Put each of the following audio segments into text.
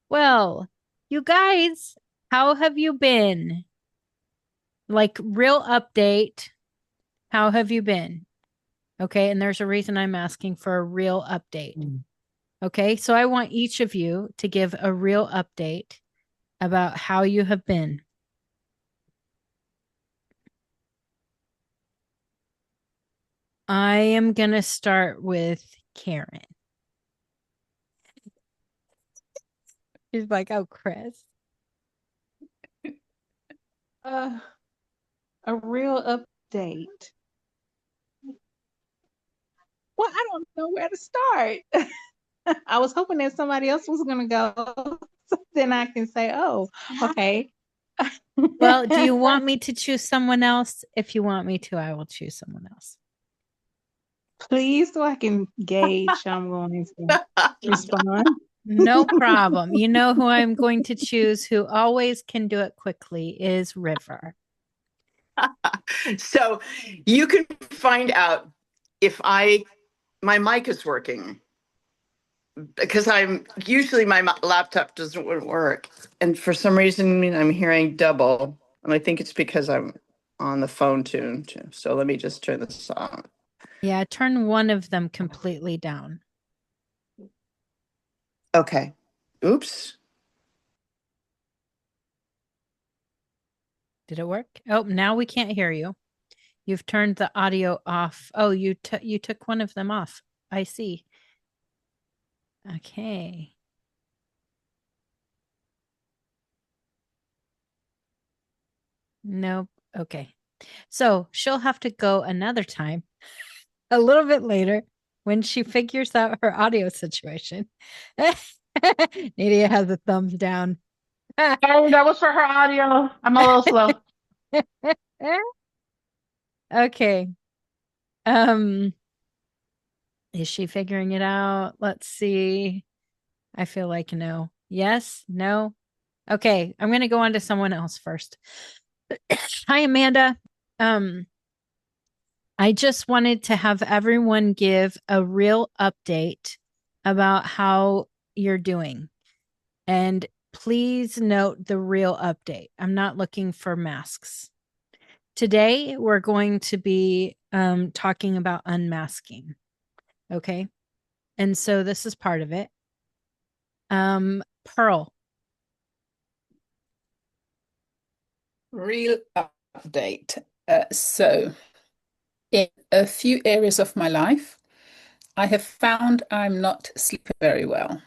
Well, you guys, how have you been? Like, real update. How have you been? Okay. And there's a reason I'm asking for a real update. Okay. So I want each of you to give a real update about how you have been. I am going to start with Karen. She's like, oh, Chris. Uh, a real update. Well, I don't know where to start. I was hoping that somebody else was going to go, so then I can say, "Oh, okay." Well, do you want me to choose someone else? If you want me to, I will choose someone else. Please, so I can gauge. I'm going to respond. No problem. You know who I'm going to choose, who always can do it quickly, is River. So you can find out if my mic is working because I'm usually my laptop doesn't work. And for some reason I'm hearing double. And I think it's because I'm on the phone too. So let me just turn this on. Yeah, turn one of them completely down. Okay. Oops. Did it work? Oh, now we can't hear you. You've turned the audio off. Oh, you took one of them off. I see. Okay. Nope. Okay. So she'll have to go another time, a little bit later, when she figures out her audio situation. Nadia has a thumbs down. Oh, that was for her audio. I'm a little slow. Okay. Um, is she figuring it out? Let's see. I feel like no. Yes, no. Okay, I'm gonna go on to someone else first. Hi, Amanda. Um, I just wanted to have everyone give a real update about how you're doing. And please note the real update. I'm not looking for masks. Today, we're going to be talking about unmasking. Okay. And so this is part of it. Pearl. Real update. So, in a few areas of my life, I have found I'm not sleeping very well.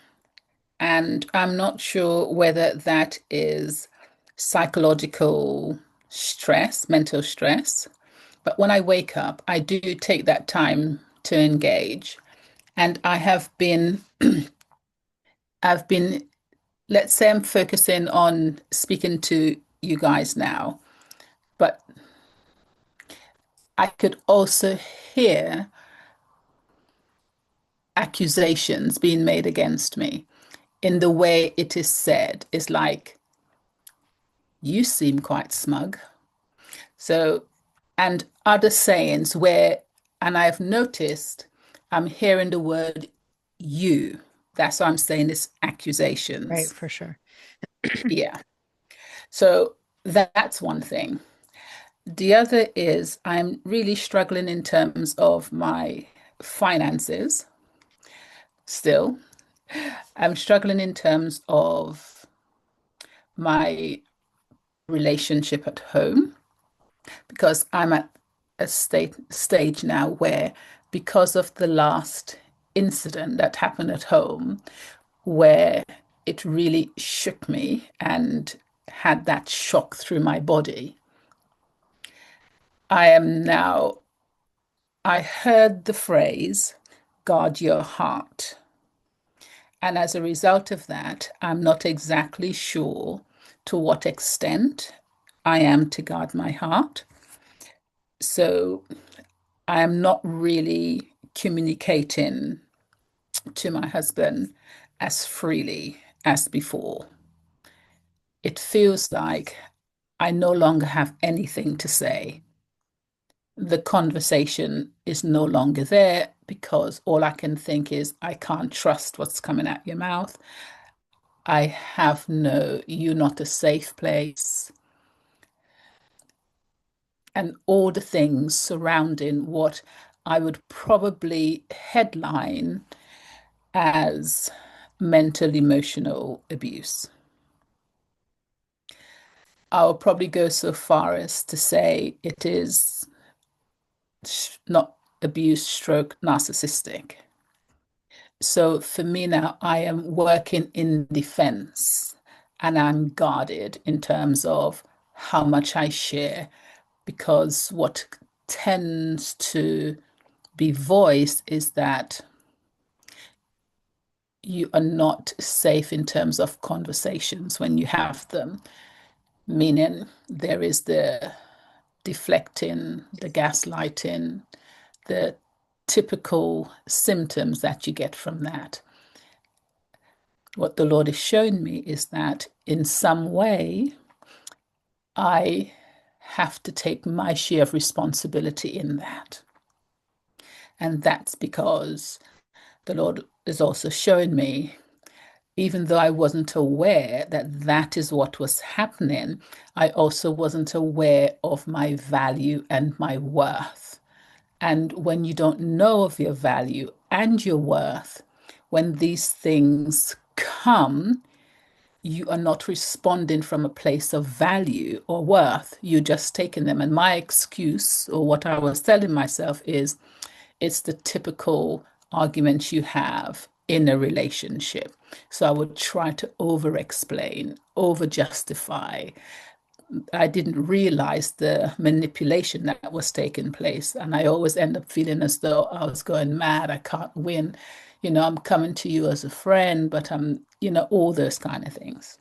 And I'm not sure whether that is psychological stress, mental stress. But when I wake up, I do take that time to engage. And I've been, let's say I'm focusing on speaking to you guys now, but I could also hear accusations being made against me in the way it is said. Is like, you seem quite smug. So, and other sayings where, and I've noticed I'm hearing the word you. That's what I'm saying is Right, accusations. for sure. Yeah. So that's one thing. The other is I'm really struggling in terms of my finances still. I'm struggling in terms of my relationship at home because I'm at a stage now where, because of the last incident that happened at home, where it really shook me and had that shock through my body, I am now, I heard the phrase, guard your heart. And as a result of that, I'm not exactly sure to what extent I am to guard my heart. So I am not really communicating to my husband as freely as before. It feels like I no longer have anything to say. The conversation is no longer there because all I can think is, I can't trust what's coming out your mouth. I have no, you're not a safe place. And all the things surrounding what I would probably headline as mental emotional abuse. I'll probably go so far as to say it is not abuse stroke narcissistic. So for me now, I am working in defense and I'm guarded in terms of how much I share, because what tends to be voiced is that you are not safe in terms of conversations when you have them, meaning there is the deflecting, the gaslighting, the typical symptoms that you get from that. What the Lord has shown me is that in some way, I have to take my share of responsibility in that. And that's because the Lord is also showing me, even though I wasn't aware that that is what was happening, I also wasn't aware of my value and my worth. And when you don't know of your value and your worth, when these things come, you are not responding from a place of value or worth. You're just taking them. And my excuse, or what I was telling myself, is it's the typical arguments you have in a relationship. So I would try to over explain, over justify. I didn't realize the manipulation that was taking place. And I always end up feeling as though I was going mad. I can't win. I'm coming to you as a friend, but all those kind of things.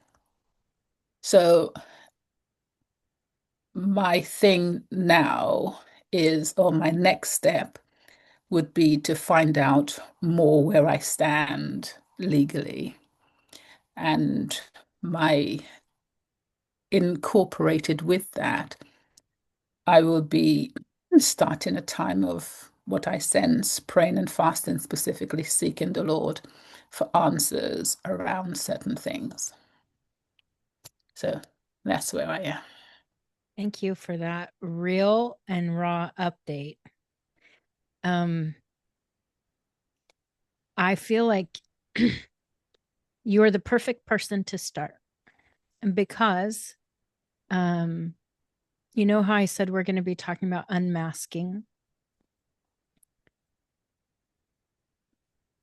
So my thing now is, or my next step would be to find out more where I stand legally. And my incorporated with that, I will be starting a time of what I sense, praying and fasting, specifically seeking the Lord for answers around certain things. So that's where I am. Thank you for that real and raw update. I feel like you're the perfect person to start. And because you know how I said we're going to be talking about unmasking?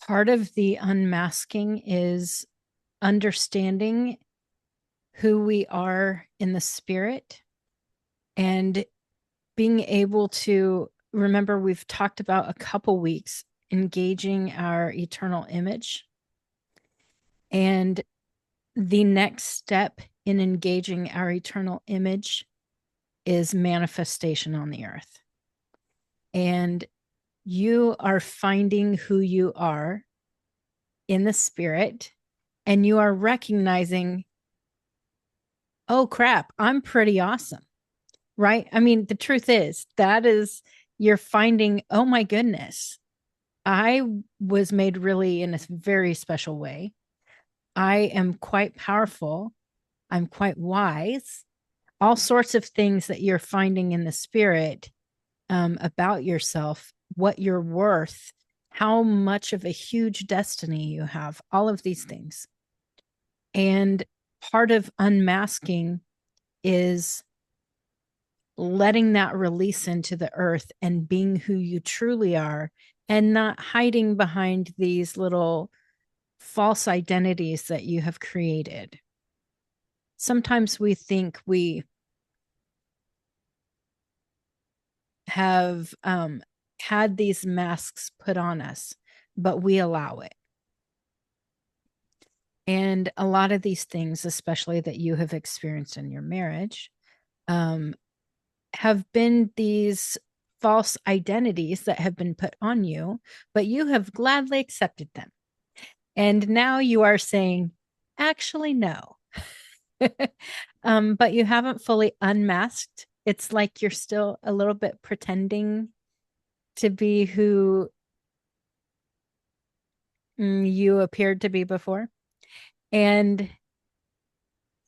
Part of the unmasking is understanding who we are in the spirit and being able to remember, we've talked about a couple weeks engaging our eternal image. And the next step in engaging our eternal image is manifestation on the earth. And you are finding who you are in the spirit, and you are recognizing, oh crap, I'm pretty awesome, right? I mean, the truth is, that is, you're finding, oh my goodness, I was made really in a very special way. I am quite powerful. I'm quite wise. All sorts of things that you're finding in the spirit about yourself, what you're worth, how much of a huge destiny you have, all of these things. And part of unmasking is letting that release into the earth and being who you truly are, and not hiding behind these little false identities that you have created. Sometimes we think we have had these masks put on us, but we allow it. And a lot of these things, especially that you have experienced in your marriage, have been these false identities that have been put on you, but you have gladly accepted them. And now you are saying, actually, no. But you haven't fully unmasked. It's like you're still a little bit pretending to be who you appeared to be before. And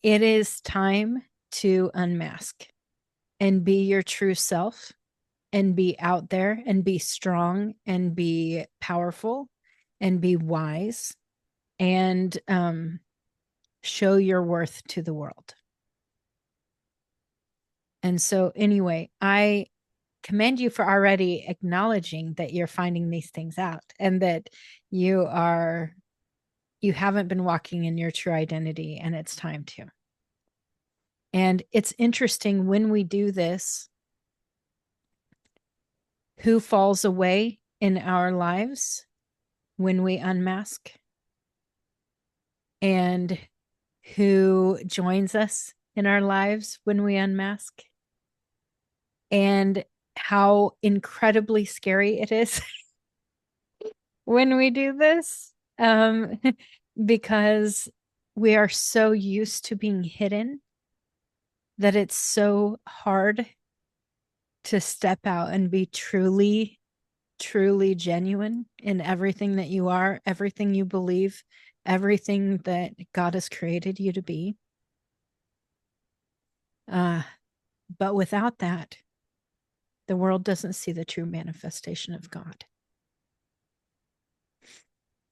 it is time to unmask and be your true self and be out there and be strong and be powerful and be wise and show your worth to the world. And so, anyway, I commend you for already acknowledging that you're finding these things out and that you are you haven't been walking in your true identity and it's time to. And it's interesting when we do this, who falls away in our lives when we unmask and who joins us in our lives when we unmask, and how incredibly scary it is when we do this, because we are so used to being hidden that it's so hard to step out and be truly, truly genuine in everything that you are, everything you believe, everything that God has created you to be. But without that, the world doesn't see the true manifestation of God.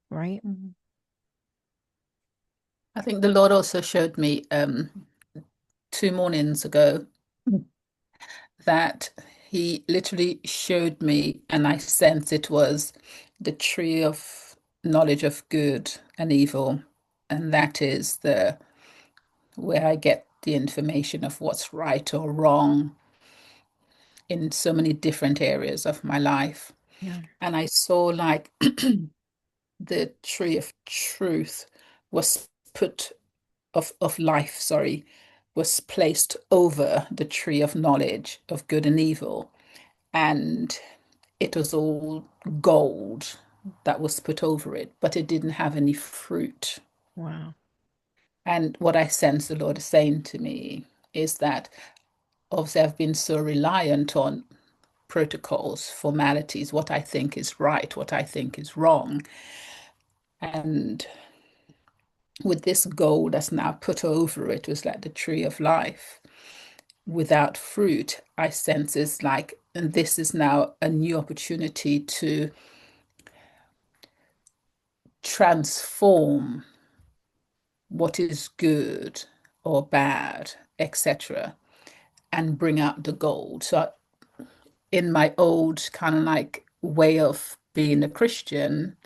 Right? I think the Lord also showed me 2 mornings ago that He literally showed me, and I sensed it was the tree of knowledge of good and evil, and that is the where I get the information of what's right or wrong in so many different areas of my life. Yeah. And I saw like the tree of truth was put of life, sorry, was placed over the tree of knowledge of good and evil. And it was all gold that was put over it, but it didn't have any fruit. Wow. And what I sense the Lord is saying to me is that obviously I've been so reliant on protocols, formalities, what I think is right, what I think is wrong. And with this gold that's now put over it, was like the tree of life without fruit, I sense is like, and this is now a new opportunity to transform what is good or bad, etc., and bring out the gold. So in my old kind of like way of being a Christian,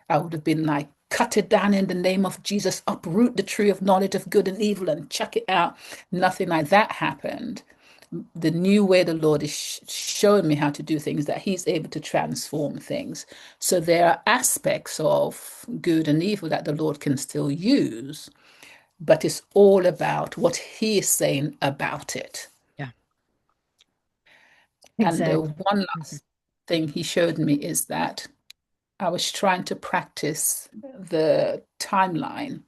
I would have been like, cut it down in the name of Jesus, uproot the tree of knowledge of good and evil and chuck it out. Nothing like that happened. The new way the Lord is showing me how to do things, that He's able to transform things. So there are aspects of good and evil that the Lord can still use, but it's all about what He is saying about it. Yeah. And the Exactly. one Mhm. last thing He showed me is that I was trying to practice the timeline,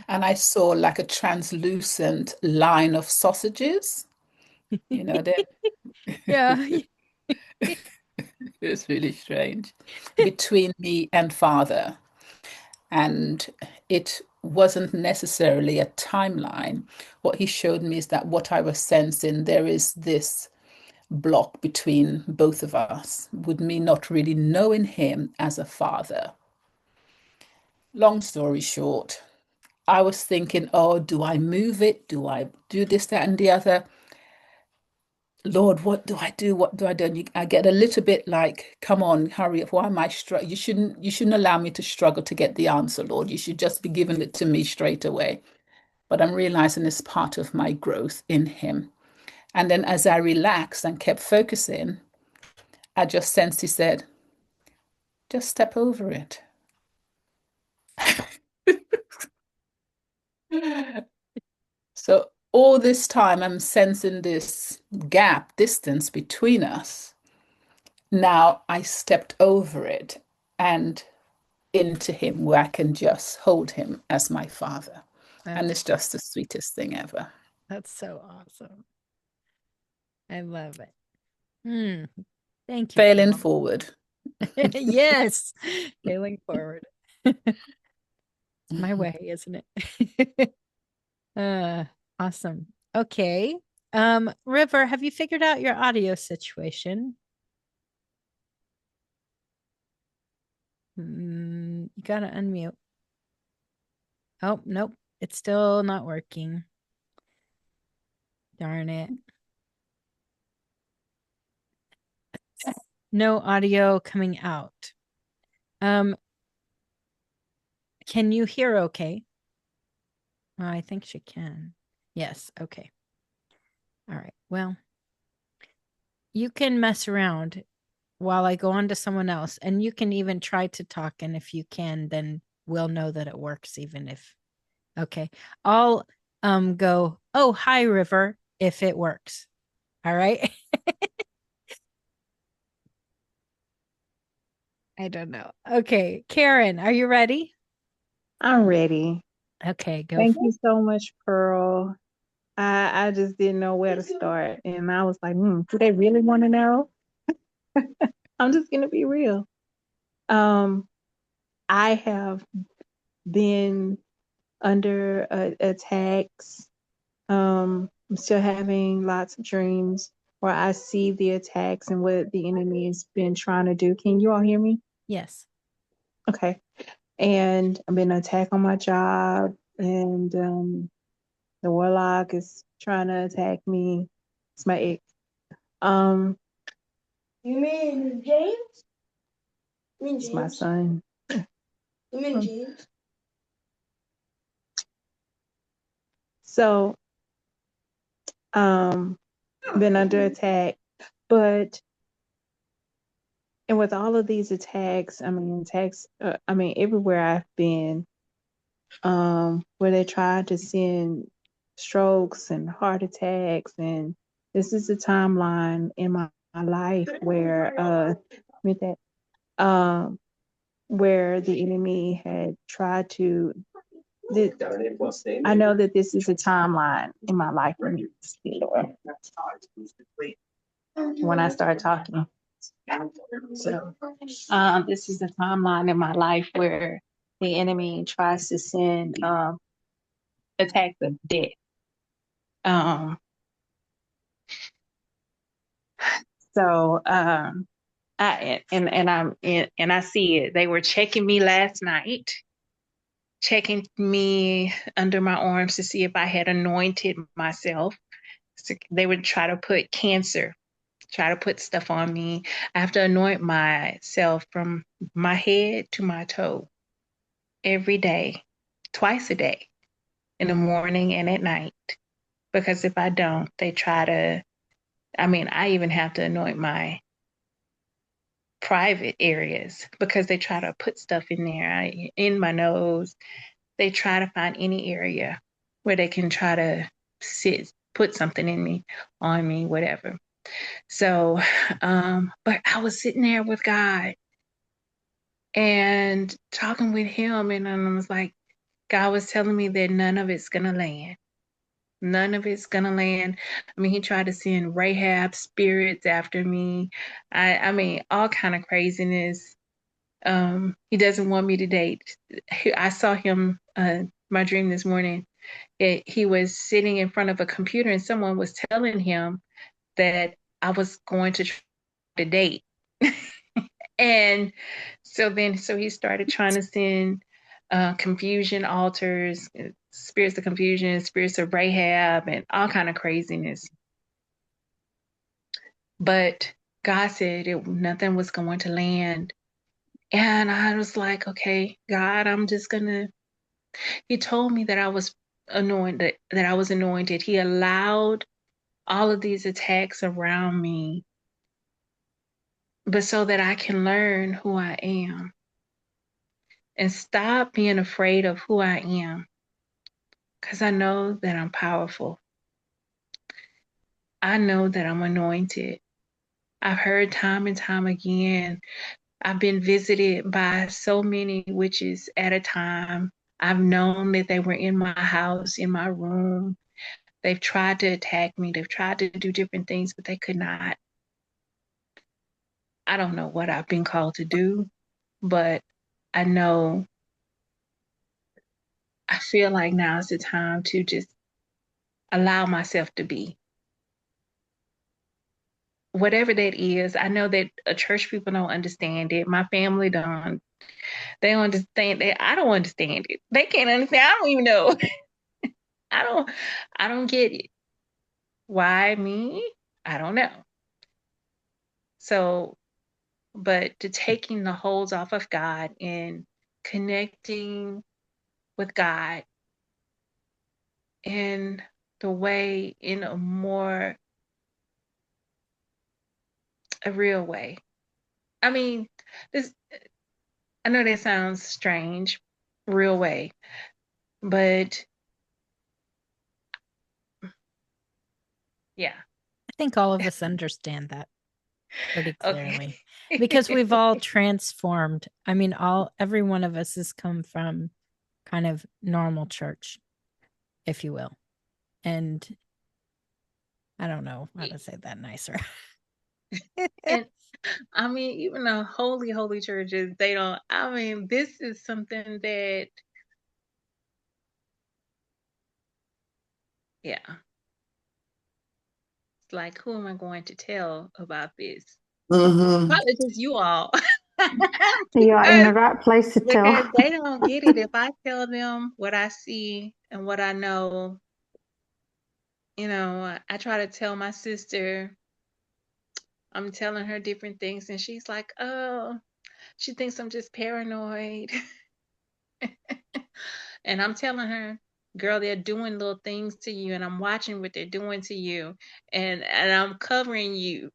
and I saw like a translucent line of sausages. You know, that Yeah. it's really strange between me and Father. And it wasn't necessarily a timeline. What he showed me is that what I was sensing, there is this block between both of us, with me not really knowing him as a father. Long story short, I was thinking, oh, do I move it? Do I do this, that, and the other? Lord, what do I do? What do I do? And I get a little bit like, come on, hurry up. Why am I struggling? You shouldn't allow me to struggle to get the answer, Lord. You should just be giving it to me straight away. But I'm realizing it's part of my growth in Him. And then as I relaxed and kept focusing, I just sensed He said, just step over it. So all this time, I'm sensing this gap, distance between us. Now I stepped over it and into Him, where I can just hold Him as my Father. And That's it's just the sweetest thing ever. that's so awesome. I love it. Hmm. Thank you, Failing Paul. forward. Yes. Failing forward. It's my way, isn't it? Uh, awesome. Okay. River, have you figured out your audio situation? You gotta unmute. Oh, nope. It's still not working. Darn it. No audio coming out. Um, can you hear okay? I think she can. Yes, okay. All right. Well, you can mess around while I go on to someone else, and you can even try to talk, and if you can, then we'll know that it works even if okay. I'll go, "Oh, hi River," if it works. All right? I don't know. Okay, Karen, are you ready? I'm ready. Okay, go Thank for you so much, Pearl. I just didn't know where to start. And I was like, do they really want to know? I'm just gonna be real. Um, I have been under attacks. I'm still having lots of dreams where I see the attacks and what the enemy has been trying to do. Can you all hear me? Yes. Okay. And I've been attacked on my job, and the warlock is trying to attack me. It's my ex. Um, You mean James? You mean it's my James? Son. You mean James? So, been under attack, but and with all of these attacks, everywhere I've been, where they tried to send strokes and heart attacks, and this is a timeline in my life where, with that, where the enemy had tried to. I know that this is a timeline in my life for me. When I start talking. So, this is a timeline in my life where the enemy tries to send attacks of death. Um, so I see it. They were checking me last night, checking me under my arms to see if I had anointed myself. So they would try to put cancer, try to put stuff on me. I have to anoint myself from my head to my toe every day, twice a day, in the morning and at night. Because if I don't, they try to, I even have to anoint my private areas because they try to put stuff in there, in my nose. They try to find any area where they can try to put something in me, on me, whatever. So, but I was sitting there with God and talking with Him, and I was like, God was telling me that none of it's gonna land. None of it's gonna land. He tried to send Rahab spirits after me. All kind of craziness. He doesn't want me to date. I saw him my dream this morning. He was sitting in front of a computer and someone was telling him that I was going to try to date. And so he started trying to send confusion altars, spirits of confusion, spirits of Rahab, and all kind of craziness. But God said nothing was going to land. And I was like, okay, God, I'm just gonna. He told me that I was anointed, that I was anointed. He allowed all of these attacks around me, but so that I can learn who I am and stop being afraid of who I am, because I know that I'm powerful. I know that I'm anointed. I've heard time and time again. I've been visited by so many witches at a time. I've known that they were in my house, in my room. They've tried to attack me. They've tried to do different things, but they could not. I don't know what I've been called to do, but I know I feel like now is the time to just allow myself to be whatever that is. I know that church people don't understand it. My family don't. They don't understand that. I don't understand it. They can't understand. I don't even know. I don't. I don't get it. Why me? I don't know. So, but to taking the holds off of God and connecting with God in the way, in a more, a real way. I mean, this, I know that sounds strange, real way, but yeah. I think all of us understand that pretty Okay. clearly because we've all transformed. I mean, every one of us has come from kind of normal church, if you will. And I don't know how to say that nicer. And I mean, even the holy churches, they don't, I mean, this is something that, yeah, it's like, who am I going to tell about this? Hmm. Probably just you all. You are in because, the right place to because tell. they don't get it. If I tell them what I see and what I know, I try to tell my sister, I'm telling her different things, and she's like, oh, she thinks I'm just paranoid. And I'm telling her, girl, they're doing little things to you, and I'm watching what they're doing to you, and I'm covering you.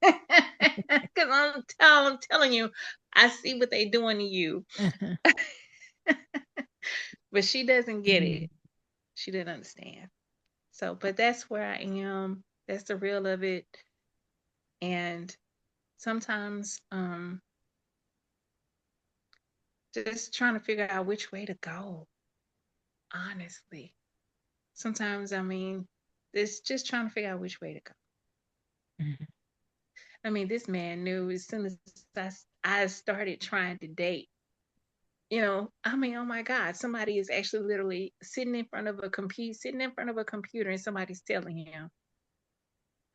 Because I'm telling you, I see what they're doing to you. But she doesn't get it. She didn't understand. So, but that's where I am. That's the real of it. And sometimes just trying to figure out which way to go, honestly. Sometimes, I mean, it's just trying to figure out which way to go. I mean, this man knew as soon as I started trying to date. I mean, oh my God, somebody is actually literally sitting in front of a computer, and somebody's telling him.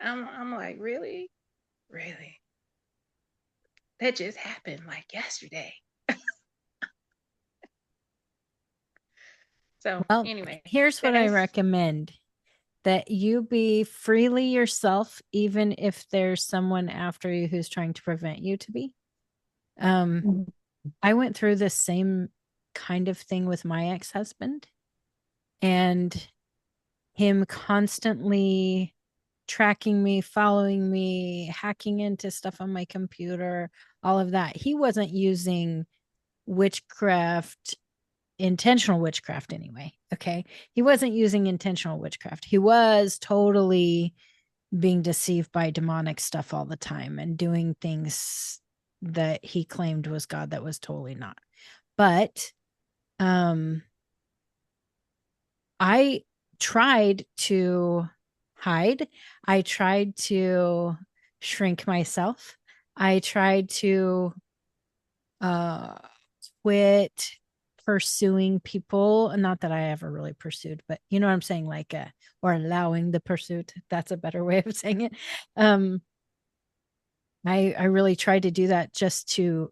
I'm like, really, really? That just happened like yesterday. So Well, anyway, here's what I that's recommend that you be freely yourself, even if there's someone after you who's trying to prevent you to be. Um, I went through the same kind of thing with my ex-husband and him constantly tracking me, following me, hacking into stuff on my computer, all of that. He wasn't using witchcraft, intentional witchcraft anyway. Okay. He wasn't using intentional witchcraft. He was totally being deceived by demonic stuff all the time and doing things that he claimed was God that was totally not. But um I tried to hide. I tried to shrink myself. I tried to uh quit pursuing people. Not that I ever really pursued, but you know what I'm saying, like or allowing the pursuit. That's a better way of saying it. Um I really tried to do that just to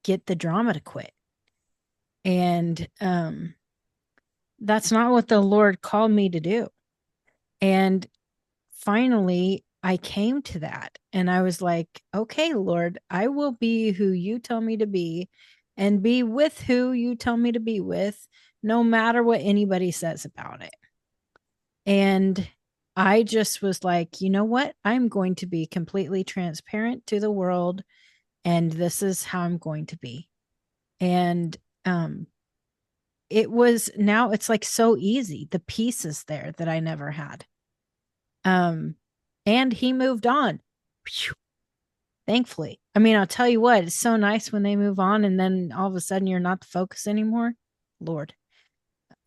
get the drama to quit. And that's not what the Lord called me to do. And finally, I came to that and I was like, okay, Lord, I will be who you tell me to be and be with who you tell me to be with, no matter what anybody says about it. And I just was like, you know what? I'm going to be completely transparent to the world, and this is how I'm going to be. And um, it's like so easy. The peace is there that I never had. Um, and he moved on. Thankfully. I mean, I'll tell you what, it's so nice when they move on and then all of a sudden you're not the focus anymore. Lord.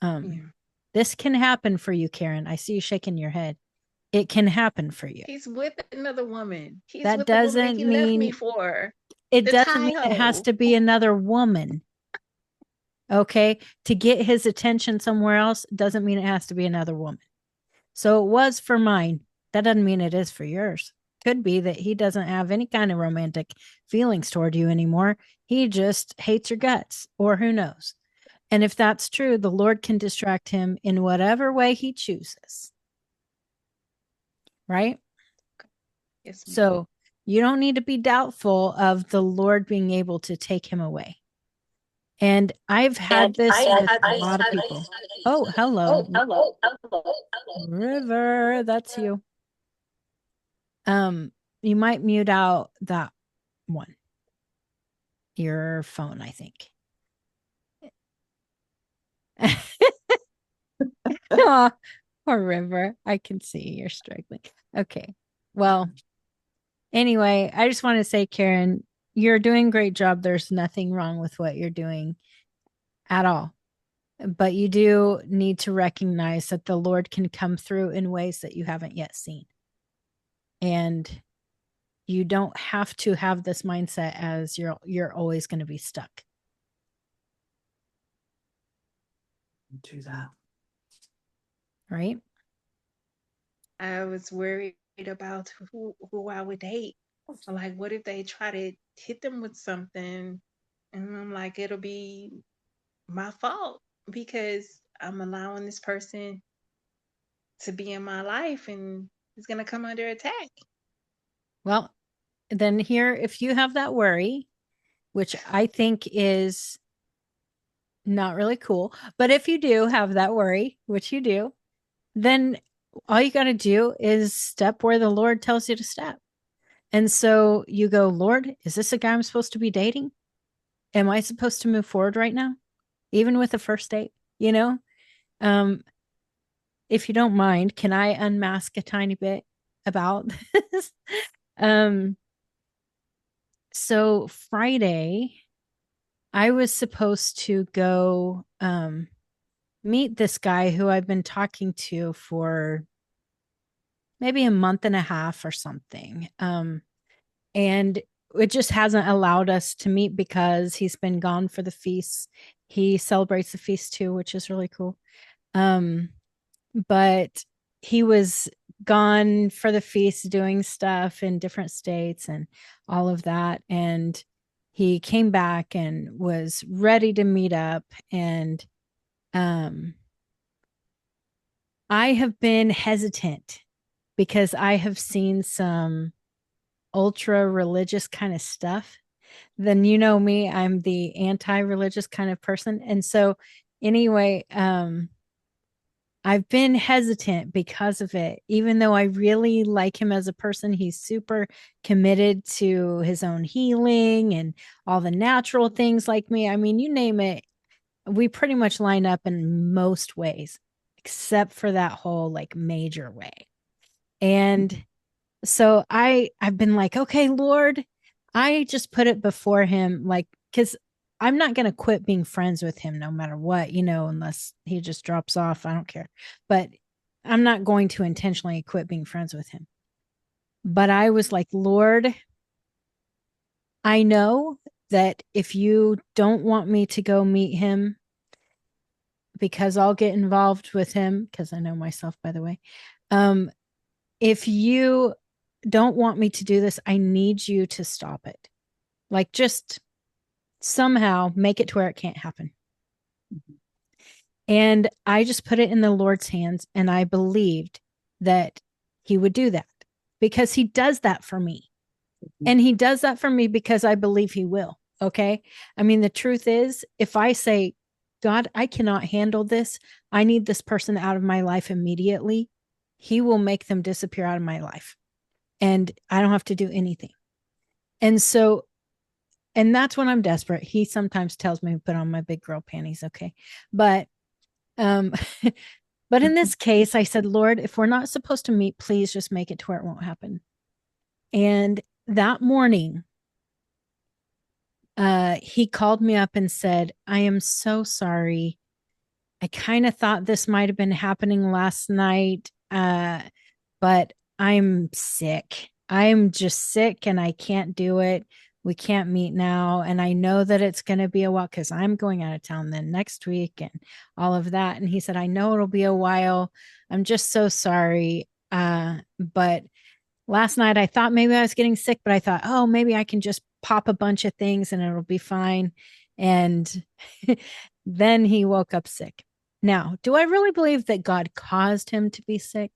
Um, yeah. this can happen for you, Karen. I see you shaking your head. it can happen for you. He's with another woman. He's That with the woman that doesn't he left me mean for. it The doesn't tie mean it has hole. to be another woman. Okay. To get his attention somewhere else doesn't mean it has to be another woman. So it was for mine. That doesn't mean it is for yours. Could be that he doesn't have any kind of romantic feelings toward you anymore. He just hates your guts, or who knows. And if that's true, the Lord can distract him in whatever way he chooses. Right? Yes, ma'am. So you don't need to be doubtful of the Lord being able to take him away. And I've had this with a lot of people. Oh, hello. River, that's you. You might mute out that one. Your phone, I think. Oh, poor River. I can see you're struggling. Okay. Well, anyway, I just want to say, Karen, you're doing a great job. There's nothing wrong with what you're doing at all. But you do need to recognize that the Lord can come through in ways that you haven't yet seen. And you don't have to have this mindset as you're always going to be stuck. Do that. Right? I was worried about who I would date. Like, what if they try to hit them with something? And I'm like, it'll be my fault because I'm allowing this person to be in my life and it's going to come under attack. Well, then here, if you have that worry, which I think is not really cool, but if you do have that worry, which you do, then all you got to do is step where the Lord tells you to step. And so you go, Lord, is this a guy I'm supposed to be dating? Am I supposed to move forward right now? Even with the first date, you know? Um, if you don't mind, can I unmask a tiny bit about this? um, so Friday, I was supposed to go meet this guy who I've been talking to for maybe a month and a half or something. And it just hasn't allowed us to meet because he's been gone for the feasts. He celebrates the feast too, which is really cool. Um, but he was gone for the feast doing stuff in different states and all of that. And he came back and was ready to meet up. And um, I have been hesitant because I have seen some ultra religious kind of stuff. Then you know me, I'm the anti-religious kind of person. And so anyway, I've been hesitant because of it. Even though I really like him as a person, he's super committed to his own healing and all the natural things like me. I mean, you name it, we pretty much line up in most ways, except for that whole like major way. And so I've been like, okay, Lord, I just put it before him, like, because I'm not going to quit being friends with him no matter what, unless he just drops off. I don't care. But I'm not going to intentionally quit being friends with him. But I was like, Lord, I know that if you don't want me to go meet him, because I'll get involved with him, because I know myself, by the way. If you don't want me to do this, I need you to stop it. Like, just somehow make it to where it can't happen. And I just put it in the Lord's hands, and I believed that he would do that because he does that for me. And he does that for me because I believe he will. Okay. I mean, the truth is, if I say, God, I cannot handle this, I need this person out of my life immediately, he will make them disappear out of my life. And I don't have to do anything. And so, and that's when I'm desperate. He sometimes tells me to put on my big girl panties. Okay. But, um, but in this case, I said, Lord, if we're not supposed to meet, please just make it to where it won't happen. And that morning, he called me up and said, I am so sorry. I kind of thought this might have been happening last night. but I'm sick. I'm just sick and I can't do it. We can't meet now. And I know that it's going to be a while because I'm going out of town then next week and all of that. And he said, I know it'll be a while. I'm just so sorry. But last night I thought maybe I was getting sick, but I thought, oh, maybe I can just pop a bunch of things and it'll be fine. And then he woke up sick. Now, do I really believe that God caused him to be sick?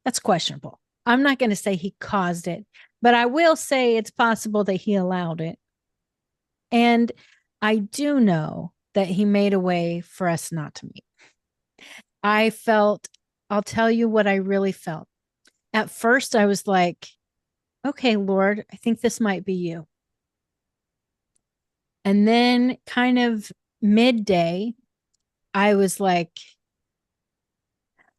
That's questionable. I'm not going to say he caused it, but I will say it's possible that he allowed it. And I do know that he made a way for us not to meet. I felt, I'll tell you what I really felt. At first, I was like, okay, Lord, I think this might be you. And then, kind of midday, I was like,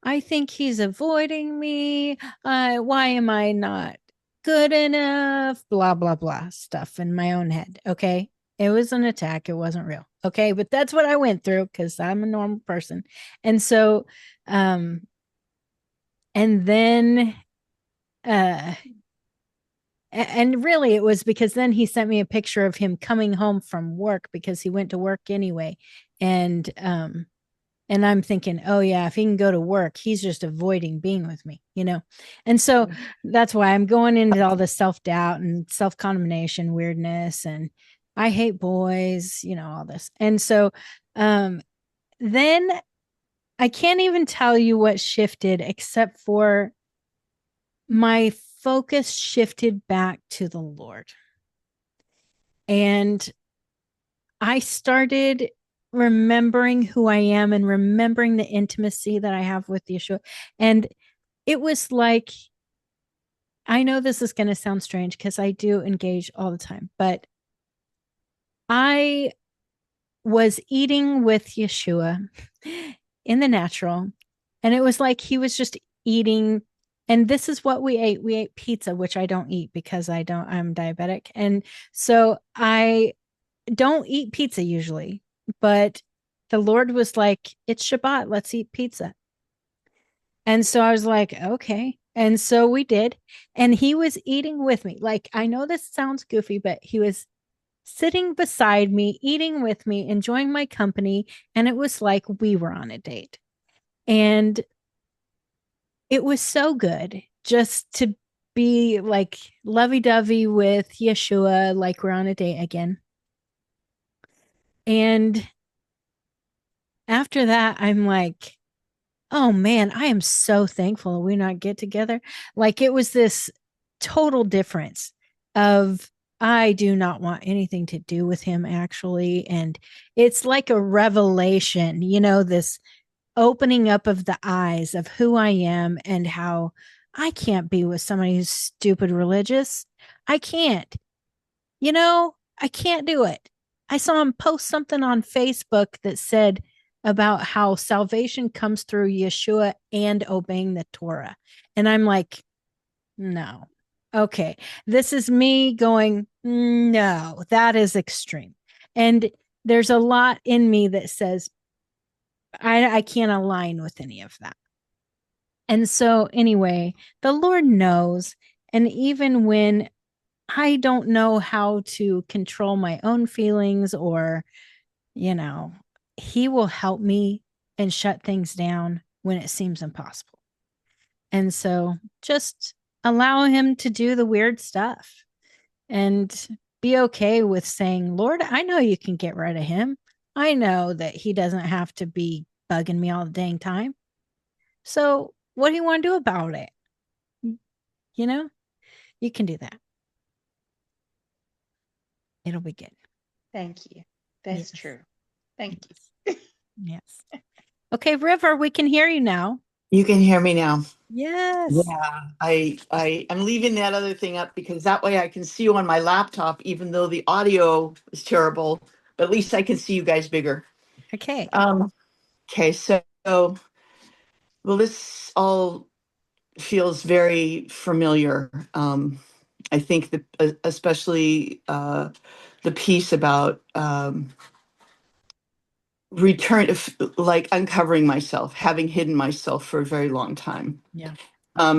I think he's avoiding me. Why am I not good enough? Blah, blah, blah stuff in my own head. Okay. It was an attack. It wasn't real. Okay. But that's what I went through because I'm a normal person. And so, and then, uh, and really it was because then he sent me a picture of him coming home from work because he went to work anyway. And I'm thinking, oh yeah, if he can go to work, he's just avoiding being with me, you know? And so that's why I'm going into all this self-doubt and self-condemnation weirdness. And I hate boys, you know, all this. And so then I can't even tell you what shifted except for my focus shifted back to the Lord. And I started remembering who I am and remembering the intimacy that I have with Yeshua. And it was like, I know this is going to sound strange because I do engage all the time, but I was eating with Yeshua in the natural. And it was like he was just eating. And this is what we ate. We ate pizza, which I don't eat because I'm diabetic. And so I don't eat pizza usually, but the Lord was like, it's Shabbat, let's eat pizza. And so I was like, okay. And so we did. And he was eating with me. Like, I know this sounds goofy, but he was sitting beside me, eating with me, enjoying my company. And it was like we were on a date. And it was so good just to be like lovey dovey with Yeshua, like we're on a date again. And after that, I'm like, oh man, I am so thankful we not get together. Like it was this total difference of I do not want anything to do with him actually. And it's like a revelation, you know, this opening up of the eyes of who I am and how I can't be with somebody who's stupid religious. I can't. You know, I can't do it. I saw him post something on Facebook that said about how salvation comes through Yeshua and obeying the Torah. And I'm like, no. Okay. This is me going, no, that is extreme. And there's a lot in me that says, I can't align with any of that. And so, anyway, the Lord knows. And even when I don't know how to control my own feelings or, you know, he will help me and shut things down when it seems impossible. And so just allow him to do the weird stuff and be okay with saying, Lord, I know you can get rid of him. I know that he doesn't have to be bugging me all the dang time. So what do you want to do about it? You know, you can do that. It'll be good. Thank you. That's Yes. true. Thank Yes. Yes. Okay, River, we can hear you now. You can hear me now. Yes. Yeah, I'm leaving that other thing up because that way I can see you on my laptop, even though the audio is terrible, but at least I can see you guys bigger. Okay. Okay, so well, this all feels very familiar. I think that especially the piece about return, like uncovering myself, having hidden myself for a very long time. Yeah.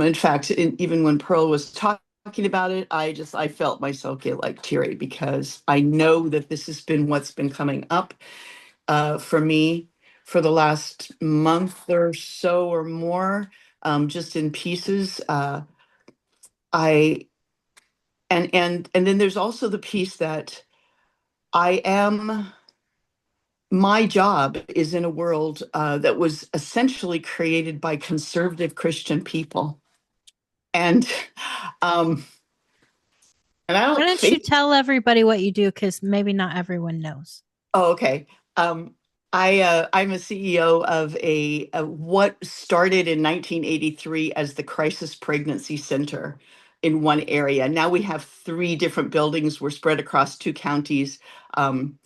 In fact, even when Pearl was talking about it, I felt myself get like teary because I know that this has been what's been coming up for me for the last month or so or more, just in pieces. I and then there's also the piece that I am. My job is in a world that was essentially created by conservative Christian people, and um, and I Why don't don't you think. tell everybody what you do? Because maybe not everyone knows. Oh, okay. Um, I'm a CEO of a what started in 1983 as the Crisis Pregnancy Center in one area. Now we have three different buildings. We're spread across two counties. Um,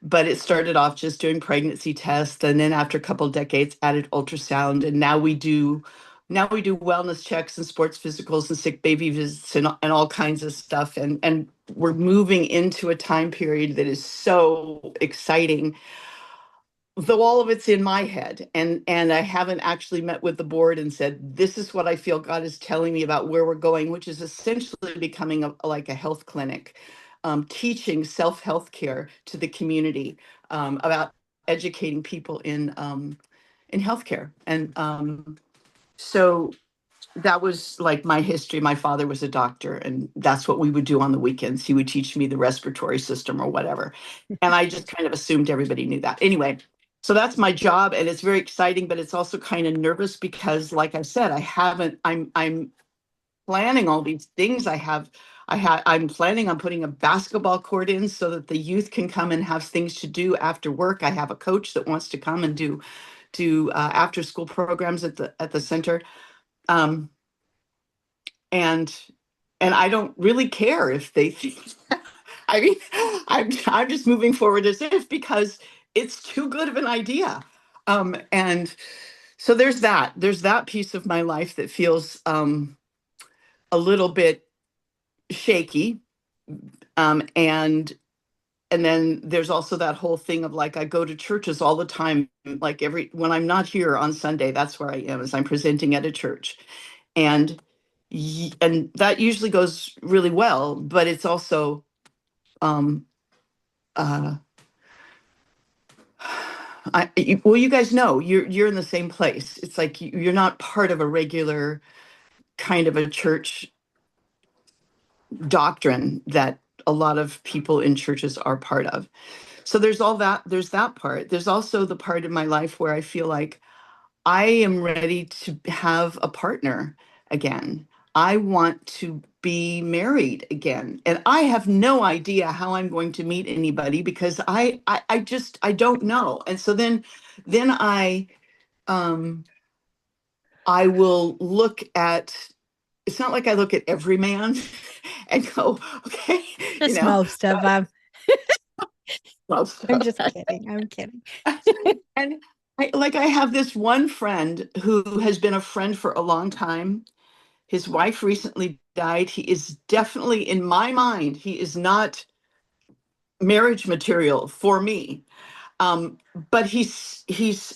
but it started off just doing pregnancy tests, and then after a couple of decades, added ultrasound, and now we do wellness checks and sports physicals and sick baby visits and all kinds of stuff. And we're moving into a time period that is so exciting, though all of it's in my head, and I haven't actually met with the board and said this is what I feel God is telling me about where we're going, which is essentially becoming like a health clinic, teaching self-health care to the community, about educating people in healthcare. And so that was like my history. My father was a doctor, and that's what we would do on the weekends. He would teach me the respiratory system or whatever. And I just kind of assumed everybody knew that. Anyway, so that's my job, and it's very exciting, but it's also kind of nervous because, like I said, I'm planning all these things. I'm planning on putting a basketball court in so that the youth can come and have things to do after work. I have a coach that wants to come and do after school programs at the center. Um, and and I don't really care if they think. I mean, I'm just moving forward as if, because it's too good of an idea. And so there's that piece of my life that feels a little bit shaky. And then there's also that whole thing of like I go to churches all the time, like every when I'm not here on Sunday, that's where I am, is I'm presenting at a church. And and that usually goes really well, but it's also um uh well, you guys know you're in the same place. It's like you're not part of a regular kind of a church doctrine that a lot of people in churches are part of. So there's that part. There's also the part of my life where I feel like I am ready to have a partner again. I want to be married again. And I have no idea how I'm going to meet anybody because I don't know. And so then um I will look at, it's not like I look at every man and go, okay, you Just know, most of God, them. most I'm of just kidding. I'm kidding. and I have this one friend who has been a friend for a long time. His wife recently died. He is definitely, in my mind, he is not marriage material for me. Um, but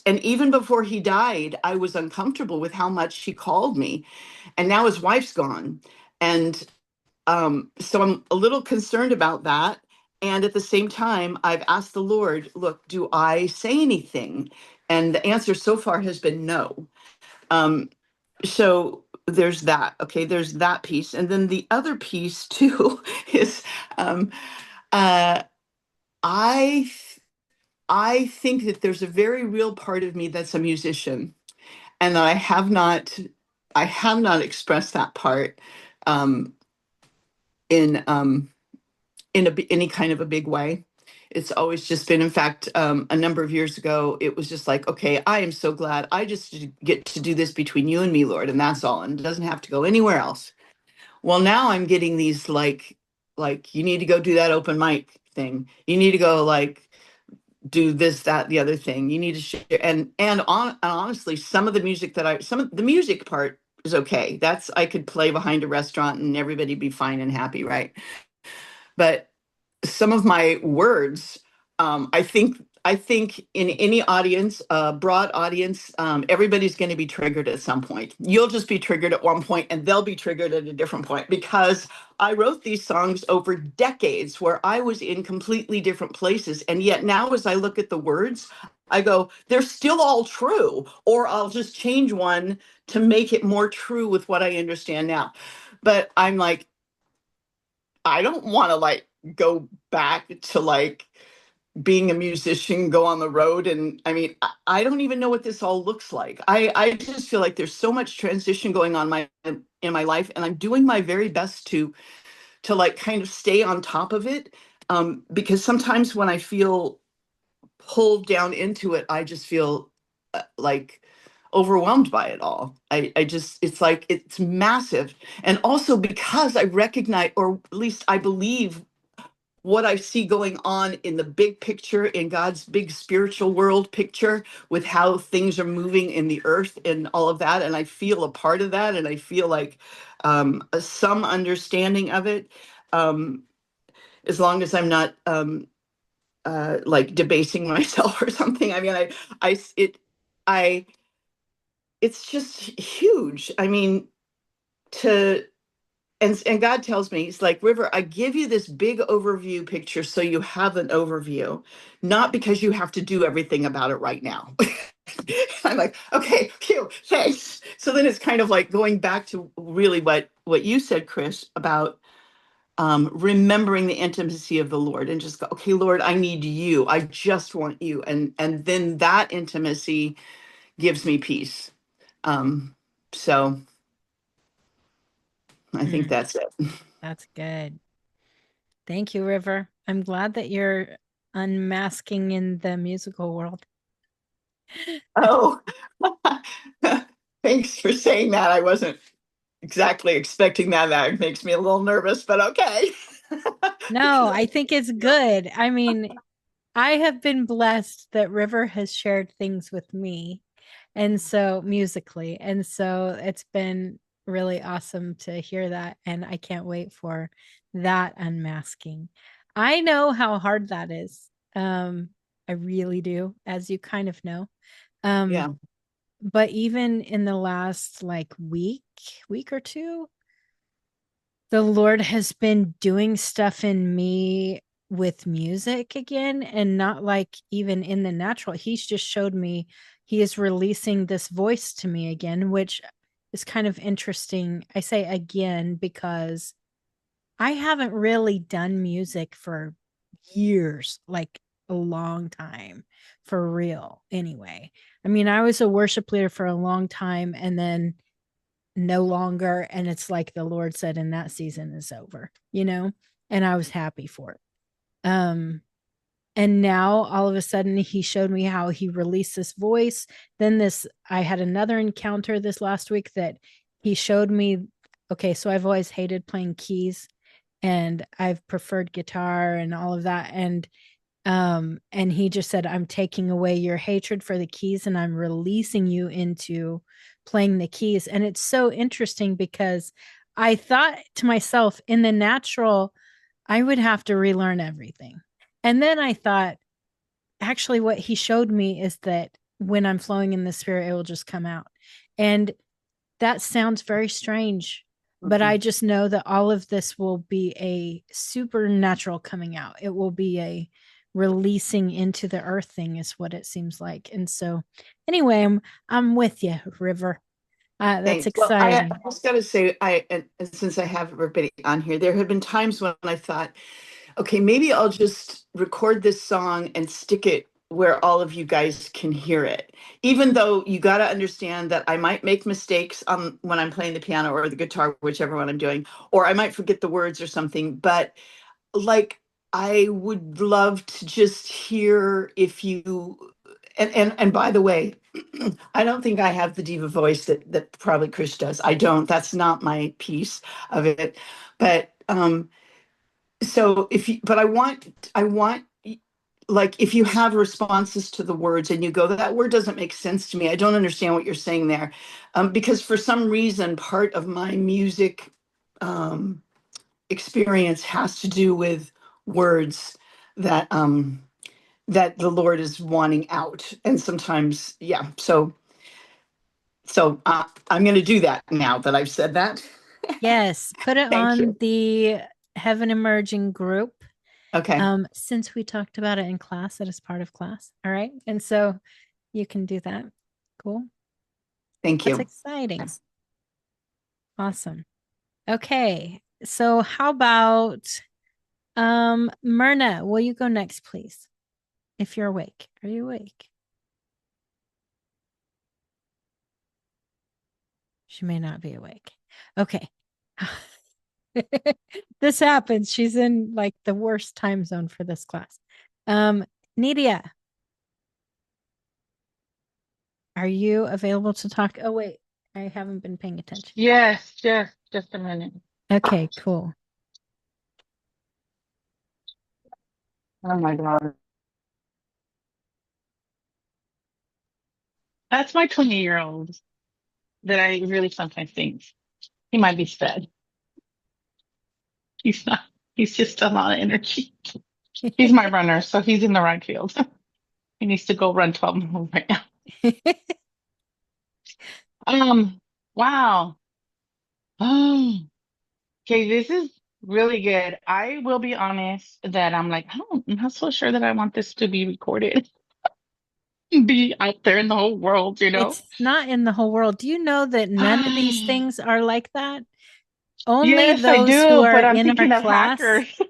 and even before he died, I was uncomfortable with how much he called me. And now his wife's gone. And so I'm a little concerned about that. And at the same time, I've asked the Lord, look, do I say anything? And the answer so far has been no. Um, so there's that. Okay, there's that piece. And then the other piece too is um, uh, I I think that there's a very real part of me that's a musician, and that I have not expressed that part um, in any kind of a big way. It's always just been, in fact, a number of years ago, it was just like, okay, I am so glad I just get to do this between you and me, Lord, and that's all, and it doesn't have to go anywhere else. Well, now I'm getting these like you need to go do that open mic thing. You need to go like do this, that, the other thing. You need to share. And honestly, some of the music part is okay. That's I could play behind a restaurant and everybody be fine and happy, right? But some of my words, I think I think in any audience, broad audience, everybody's going to be triggered at some point. You'll just be triggered at one point and they'll be triggered at a different point, because I wrote these songs over decades where I was in completely different places. And yet now, as I look at the words, I go, they're still all true, or I'll just change one to make it more true with what I understand now. But I'm like, I don't want to like go back to like being a musician, go on the road. And I mean, I don't even know what this all looks like. I just feel like there's so much transition going on in my life, and I'm doing my very best to like kind of stay on top of it. Because sometimes when I feel pulled down into it, I just feel like overwhelmed by it all. I just, it's like, it's massive. And also because I recognize, or at least I believe, what I see going on in the big picture, in God's big spiritual world picture, with how things are moving in the earth and all of that. And I feel a part of that. And I feel like some understanding of it, um, as long as I'm not like debasing myself or something. I mean, I, it's just huge. I mean, to, and God tells me, he's like, River, I give you this big overview picture so you have an overview, not because you have to do everything about it right now. I'm like, okay, phew, thanks. So then it's kind of like going back to really what you said, Chris, about remembering the intimacy of the Lord, and just go, okay, Lord, I need you. I just want you. And then that intimacy gives me peace. Um, so I think Mm, that's it. that's good. Thank you, River. I'm glad that you're unmasking in the musical world. Oh, thanks for saying that. I wasn't exactly expecting that. That makes me a little nervous, but okay. No, I think it's good. I mean, I have been blessed that River has shared things with me, and so musically. And so it's been really awesome to hear that. And I can't wait for that unmasking. I know how hard that is. I really do, as you kind of know. Um, Yeah. but even in the last like week or two, the Lord has been doing stuff in me with music again, and not like even in the natural. He's just showed me he is releasing this voice to me again, which is kind of interesting. I say again because I haven't really done music for years, like a long time for real, anyway. I mean, I was a worship leader for a long time and then no longer. And it's like the Lord said, in that season is over, and I was happy for it. And now all of a sudden he showed me how he released this voice. Then I had another encounter this last week that he showed me. Okay, so I've always hated playing keys and I've preferred guitar and all of that. And he just said, I'm taking away your hatred for the keys and I'm releasing you into playing the keys. And it's so interesting because I thought to myself, in the natural, I would have to relearn everything. And then I thought, actually, what he showed me is that when I'm flowing in the spirit, it will just come out. And that sounds very strange, but I Mhm. just know that all of this will be a supernatural coming out. It will be a releasing into the earth thing, is what it seems like. And so, anyway, I'm with you, River. That's Thanks. Well, I exciting. just got to say, and since I have everybody on here, there have been times when I thought, okay, maybe I'll just record this song and stick it where all of you guys can hear it. Even though you got to understand that I might make mistakes when I'm playing the piano or the guitar, whichever one I'm doing, or I might forget the words or something. But like, I would love to just hear if you, and by the way, I don't think I have the diva voice that probably Chris does. I don't. That's not my piece of it. But so if you, but I want like, if you have responses to the words and you go, that word doesn't make sense to me, I don't understand what you're saying there, because for some reason part of my music um, experience has to do with words that that the Lord is wanting out. And sometimes, yeah. So I'm going to do that now that I've said that. Yes, put it Thank on you. the Heaven Emerging group. Okay. Since we talked about it in class, that is part of class. All right. And so you can do that. Cool. Thank That's you. exciting. Awesome. Okay. So how about Myrna, will you go next, please? If you're awake. Are you awake? She may not be awake. Okay. This happens. She's in like the worst time zone for this class. Nidia, are you available to talk? Oh, wait, I haven't been paying attention. Yes, just a minute. Okay, cool. Oh my God. That's my 20-year-old that I really sometimes think he might be sped. He's not, he's just a lot of energy. He's my runner, so he's in the right field. He needs to go run 12 miles right now. Wow. Okay, this is really good. I will be honest that I'm not so sure that I want this to be recorded, be out there in the whole world, you know? It's not in the whole world. Do you know that none of these things are like that? Only Yes, I those who do, are but I'm in our thinking of class, hackers.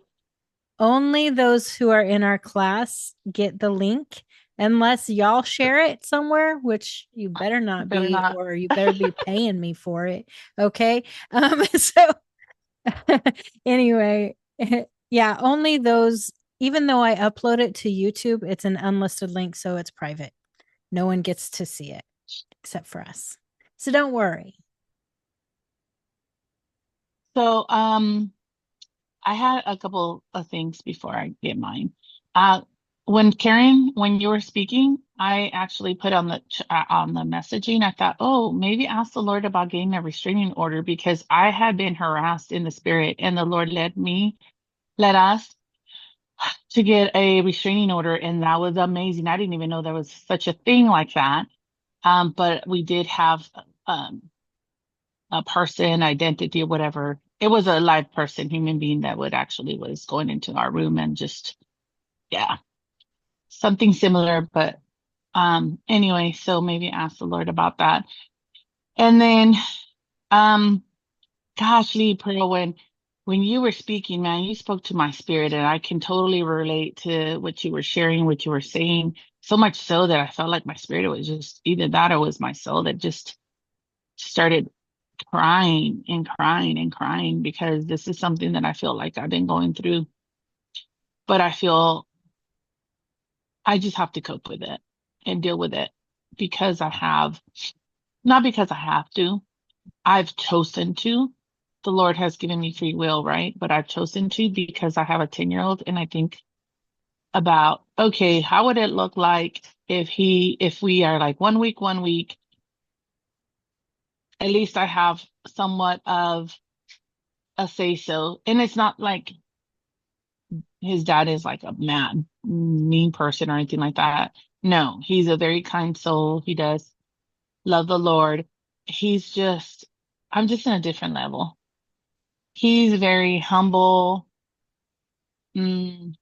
only those who are in our class get the link unless y'all share it somewhere, which you better not Better be, not. or you better be paying me for it. Okay. So anyway, yeah, only those, even though I upload it to YouTube, it's an unlisted link, so it's private. No one gets to see it except for us. So don't worry. So, I had a couple of things before I get mine. When Karen, when you were speaking, I actually put on the messaging. I thought, oh, maybe ask the Lord about getting a restraining order because I had been harassed in the spirit, and the Lord led us to get a restraining order, and that was amazing. I didn't even know there was such a thing like that. But we did have um a person, identity, or whatever. It was a live person, human being that would actually was going into our room and just, yeah, something similar. But anyway, so maybe ask the Lord about that. And then, um, gosh, Lee Pearl, when you were speaking, man, you spoke to my spirit, and I can totally relate to what you were sharing, what you were saying. So much so that I felt like my spirit was just either that or it was my soul that just started crying and crying and crying because this is something that I feel like I've been going through, but I feel I just have to cope with it and deal with it because not because I have to, I've chosen to. The Lord has given me free will, right? But I've chosen to because I have a 10-year-old and I think about, okay, how would it look like if we are like 1 week, at least I have somewhat of a say so. And it's not like his dad is like a mad, mean person or anything like that. No, he's a very kind soul. He does love the Lord. He's just, I'm just in a different level. He's very humble, mm,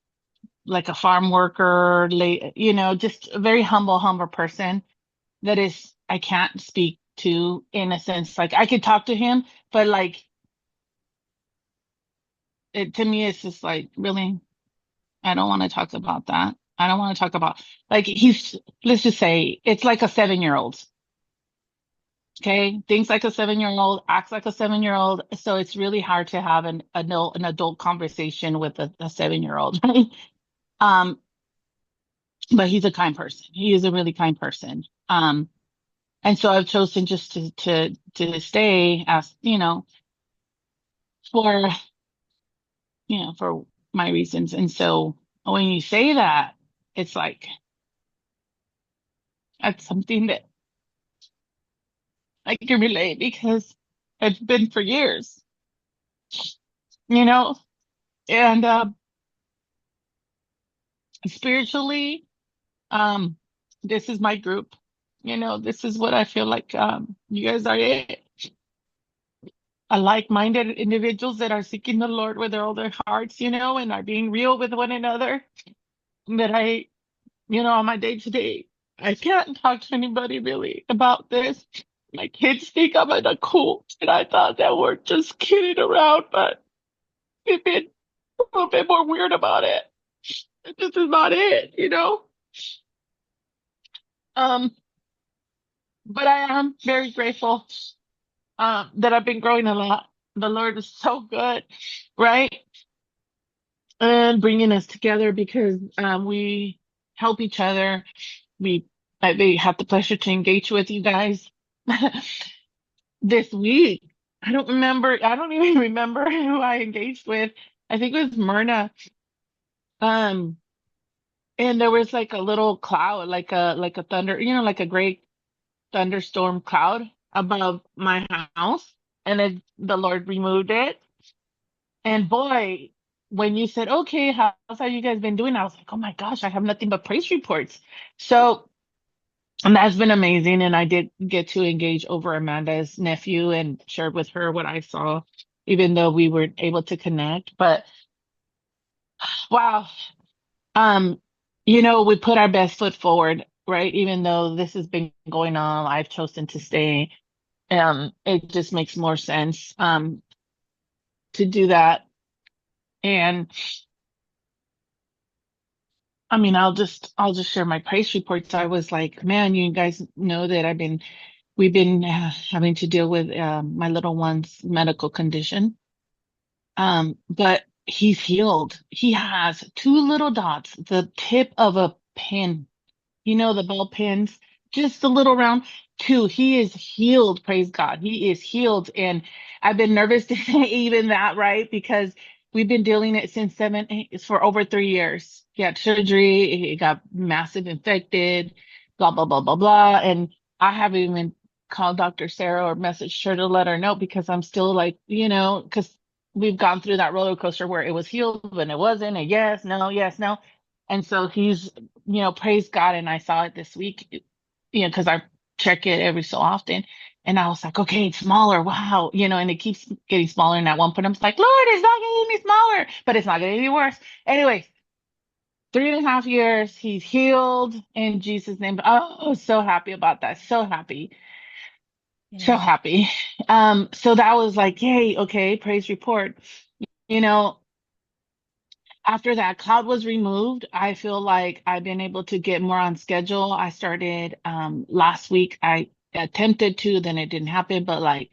like a farm worker, just a very humble person that is, I can't speak to in a sense. Like I could talk to him, but like to me, it's just like, really, I don't want to talk about that. I don't want to talk about like let's just say it's like a 7-year-old. Okay. Thinks like a 7-year-old, acts like a 7-year-old. So it's really hard to have an adult conversation with a 7-year-old. Right? Um, but he's a kind person. He is a really kind person. And so I've chosen just to stay as, for, for my reasons. And so when you say that, it's like, that's something that I can relate because it's been for years, you know, and spiritually, um, this is my group. This is what I feel like you guys are it. A like-minded individuals that are seeking the Lord with all their hearts, and are being real with one another. That on my day to day, I can't talk to anybody really about this. My kids think I'm in a cult, and I thought that we're just kidding around, but they've been a little bit more weird about it. This is not it. Um, but I am very grateful that I've been growing a lot. The Lord is so good, right? And bringing us together because we help each other. They have the pleasure to engage with you guys this week. I don't even remember who I engaged with. I think it was Myrna. Um, and there was like a little cloud, like a thunder, like a great thunderstorm cloud above my house. And then the Lord removed it. And boy, when you said, okay, how's how you guys been doing? I was like, oh my gosh, I have nothing but praise reports. So, and that's been amazing. And I did get to engage over Amanda's nephew and shared with her what I saw, even though we weren't able to connect. But wow, um, we put our best foot forward, right? Even though this has been going on, I've chosen to stay. It just makes more sense to do that. And I mean, I'll just share my praise reports. I was like, man, you guys know that we've been having to deal with my little one's medical condition. But he's healed. He has two little dots, the tip of a pin, the ball pins, just a little round. Two, he is healed. Praise God. He is healed. And I've been nervous to say even that, right? Because we've been dealing it since for over 3 years. He had surgery. He got massive infected, blah, blah, blah, blah, blah. And I haven't even called Dr. Sarah or messaged her to let her know because I'm still like, because we've gone through that roller coaster where it was healed and it wasn't, and yes, no, yes, no. And so he's praise God. And I saw it this week, because I check it every so often. And I was like, okay, it's smaller. Wow. And it keeps getting smaller. And at one point, I'm like, Lord, it's not getting any smaller, but it's not getting any worse. Anyway, 3.5 years, he's healed in Jesus' name. Oh, so happy about that. So happy. So Yeah. happy. So that was like, yay, okay, praise report. You know, After that cloud was removed, I feel like I've been able to get more on schedule. I started last week. I attempted to, then it didn't happen. But like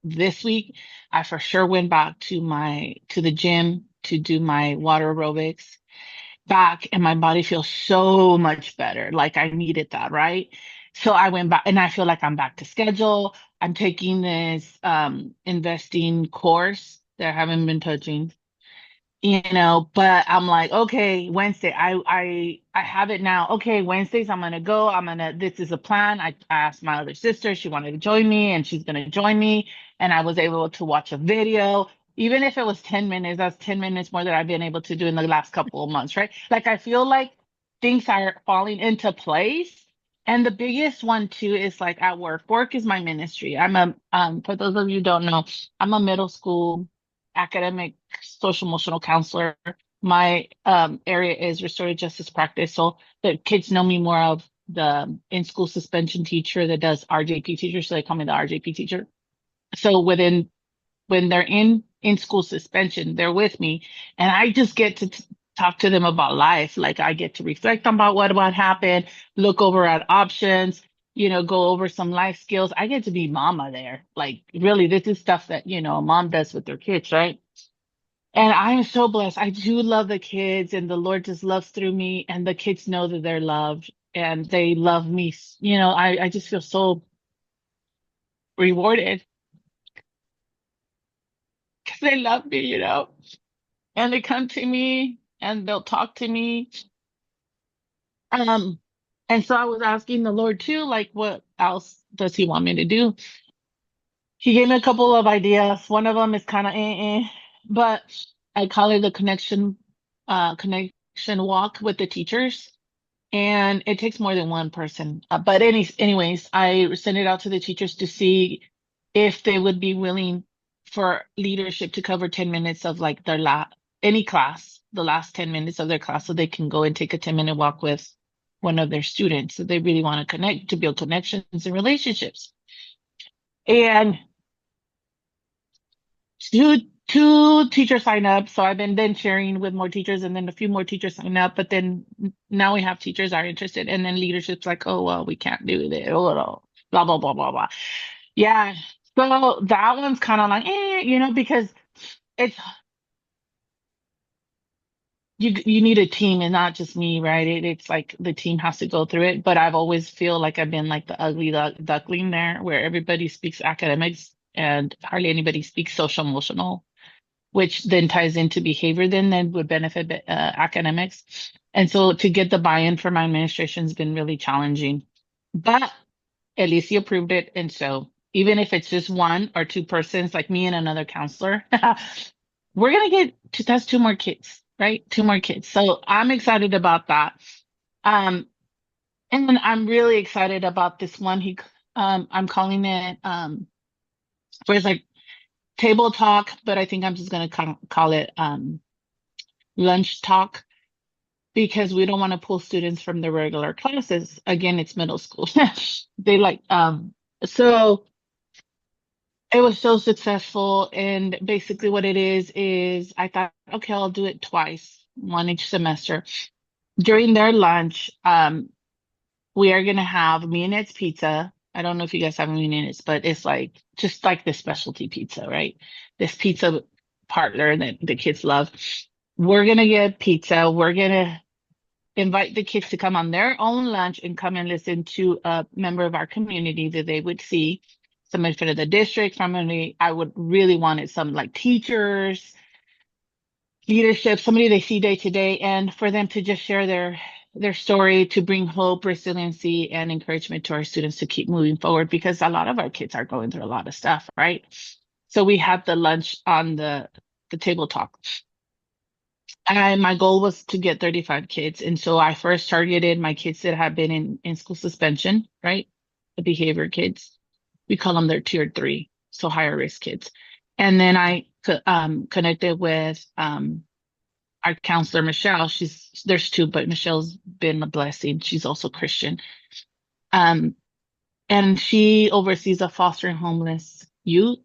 this week, I for sure went back to the gym to do my water aerobics back, and my body feels so much better. Like I needed that, right? So I went back, and I feel like I'm back to schedule. I'm taking this investing course that I haven't been touching, but I'm like, okay, Wednesday, I have it now. Okay, Wednesdays I'm gonna go. This is a plan. I asked my other sister, she wanted to join me, and she's gonna join me. And I was able to watch a video, even if it was 10 minutes, that's 10 minutes more than I've been able to do in the last couple of months, right? Like I feel like things are falling into place. And the biggest one too is like at work. Work is my ministry. For those of you who don't know, I'm a middle school academic social emotional counselor. My area is restorative justice practice. So the kids know me more of the in school suspension teacher that does RJP teacher. So they call me the RJP teacher. So when they're in school suspension, they're with me, and I just get to talk to them about life. Like I get to reflect on about what happened, look over at options, go over some life skills. I get to be mama there. Like really, this is stuff that a mom does with their kids, right? And I'm so blessed. I do love the kids, and the Lord just loves through me, and the kids know that they're loved and they love me. I just feel so rewarded because they love me. And they come to me and they'll talk to me. Um, and so I was asking the Lord too, like, what else does He want me to do? He gave me a couple of ideas. One of them is kind of but I call it the connection walk with the teachers, and it takes more than one person. But anyways, I sent it out to the teachers to see if they would be willing for leadership to cover 10 minutes of like their any class, the last 10 minutes of their class, so they can go and take a 10-minute walk with one of their students. So they really want to connect, to build connections and relationships. And two teachers sign up. So I've been then sharing with more teachers, and then a few more teachers sign up. But then now we have teachers are interested, and then leadership's like, oh well, we can't do this. Oh, no. Blah blah blah blah blah. Yeah. So that one's kind of like, because it's you need a team and not just me, right? It's like the team has to go through it. But I've always feel like I've been like the ugly duckling there, where everybody speaks academics and hardly anybody speaks social emotional, which then ties into behavior then would benefit academics. And so to get the buy-in from my administration has been really challenging. But at least he approved it. And so even if it's just one or two persons, like me and another counselor, we're going to get to test two more kids, right? Two more kids. So I'm excited about that. Um, and then I'm really excited about this one. I'm calling it, where it's like table talk, but I think I'm just going to call it, lunch talk, because we don't want to pull students from the regular classes. Again, it's middle school. They like, so it was so successful. And basically what it is I thought, okay, I'll do it twice, one each semester. During their lunch, we are gonna have me and it's pizza. I don't know if you guys have me and it's, but it's like just like the specialty pizza, right? This pizza partner that the kids love. We're gonna get pizza. We're gonna invite the kids to come on their own lunch and come and listen to a member of our community that they would see, somebody from the district, somebody I would really wanted some like teachers, leadership, somebody they see day to day, and for them to just share their story, to bring hope, resiliency, and encouragement to our students to keep moving forward, because a lot of our kids are going through a lot of stuff, right? So we had the lunch on the table talk. And my goal was to get 35 kids. And so I first targeted my kids that have been in school suspension, right? The behavior kids. We call them their tier 3, so higher risk kids. And then I connected with our counselor, Michelle. There's two, but Michelle's been a blessing. She's also Christian. Um, and she oversees a foster and homeless youth.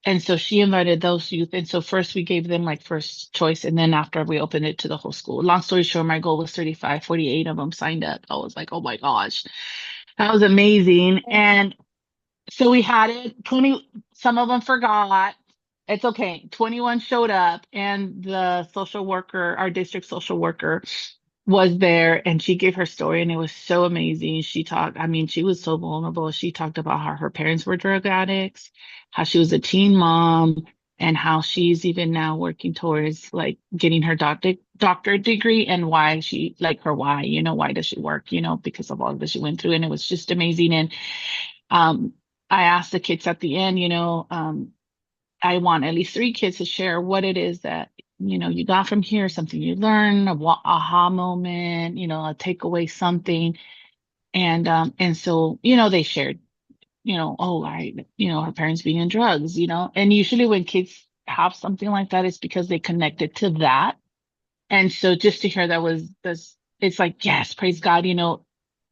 And so she invited those youth. And so first we gave them like first choice. And then after we opened it to the whole school. Long story short, my goal was 35, 48 of them signed up. I was like, oh my gosh, that was amazing. And so we had it 20, some of them forgot. It's okay. 21 showed up, and the social worker, our district social worker, was there, and she gave her story, and it was so amazing. I mean, she was so vulnerable. She talked about how her parents were drug addicts, how she was a teen mom, and how she's even now working towards like getting her doctorate degree, and why she like her why, why does she work, because of all that she went through. And it was just amazing. And um I asked the kids at the end, I want at least 3 kids to share what it is that, you got from here, something you learned, a aha moment, a takeaway, something. And so, they shared, oh, her parents being in drugs, and usually when kids have something like that, it's because they connected to that. And so just to hear that was this, it's like, yes, praise God,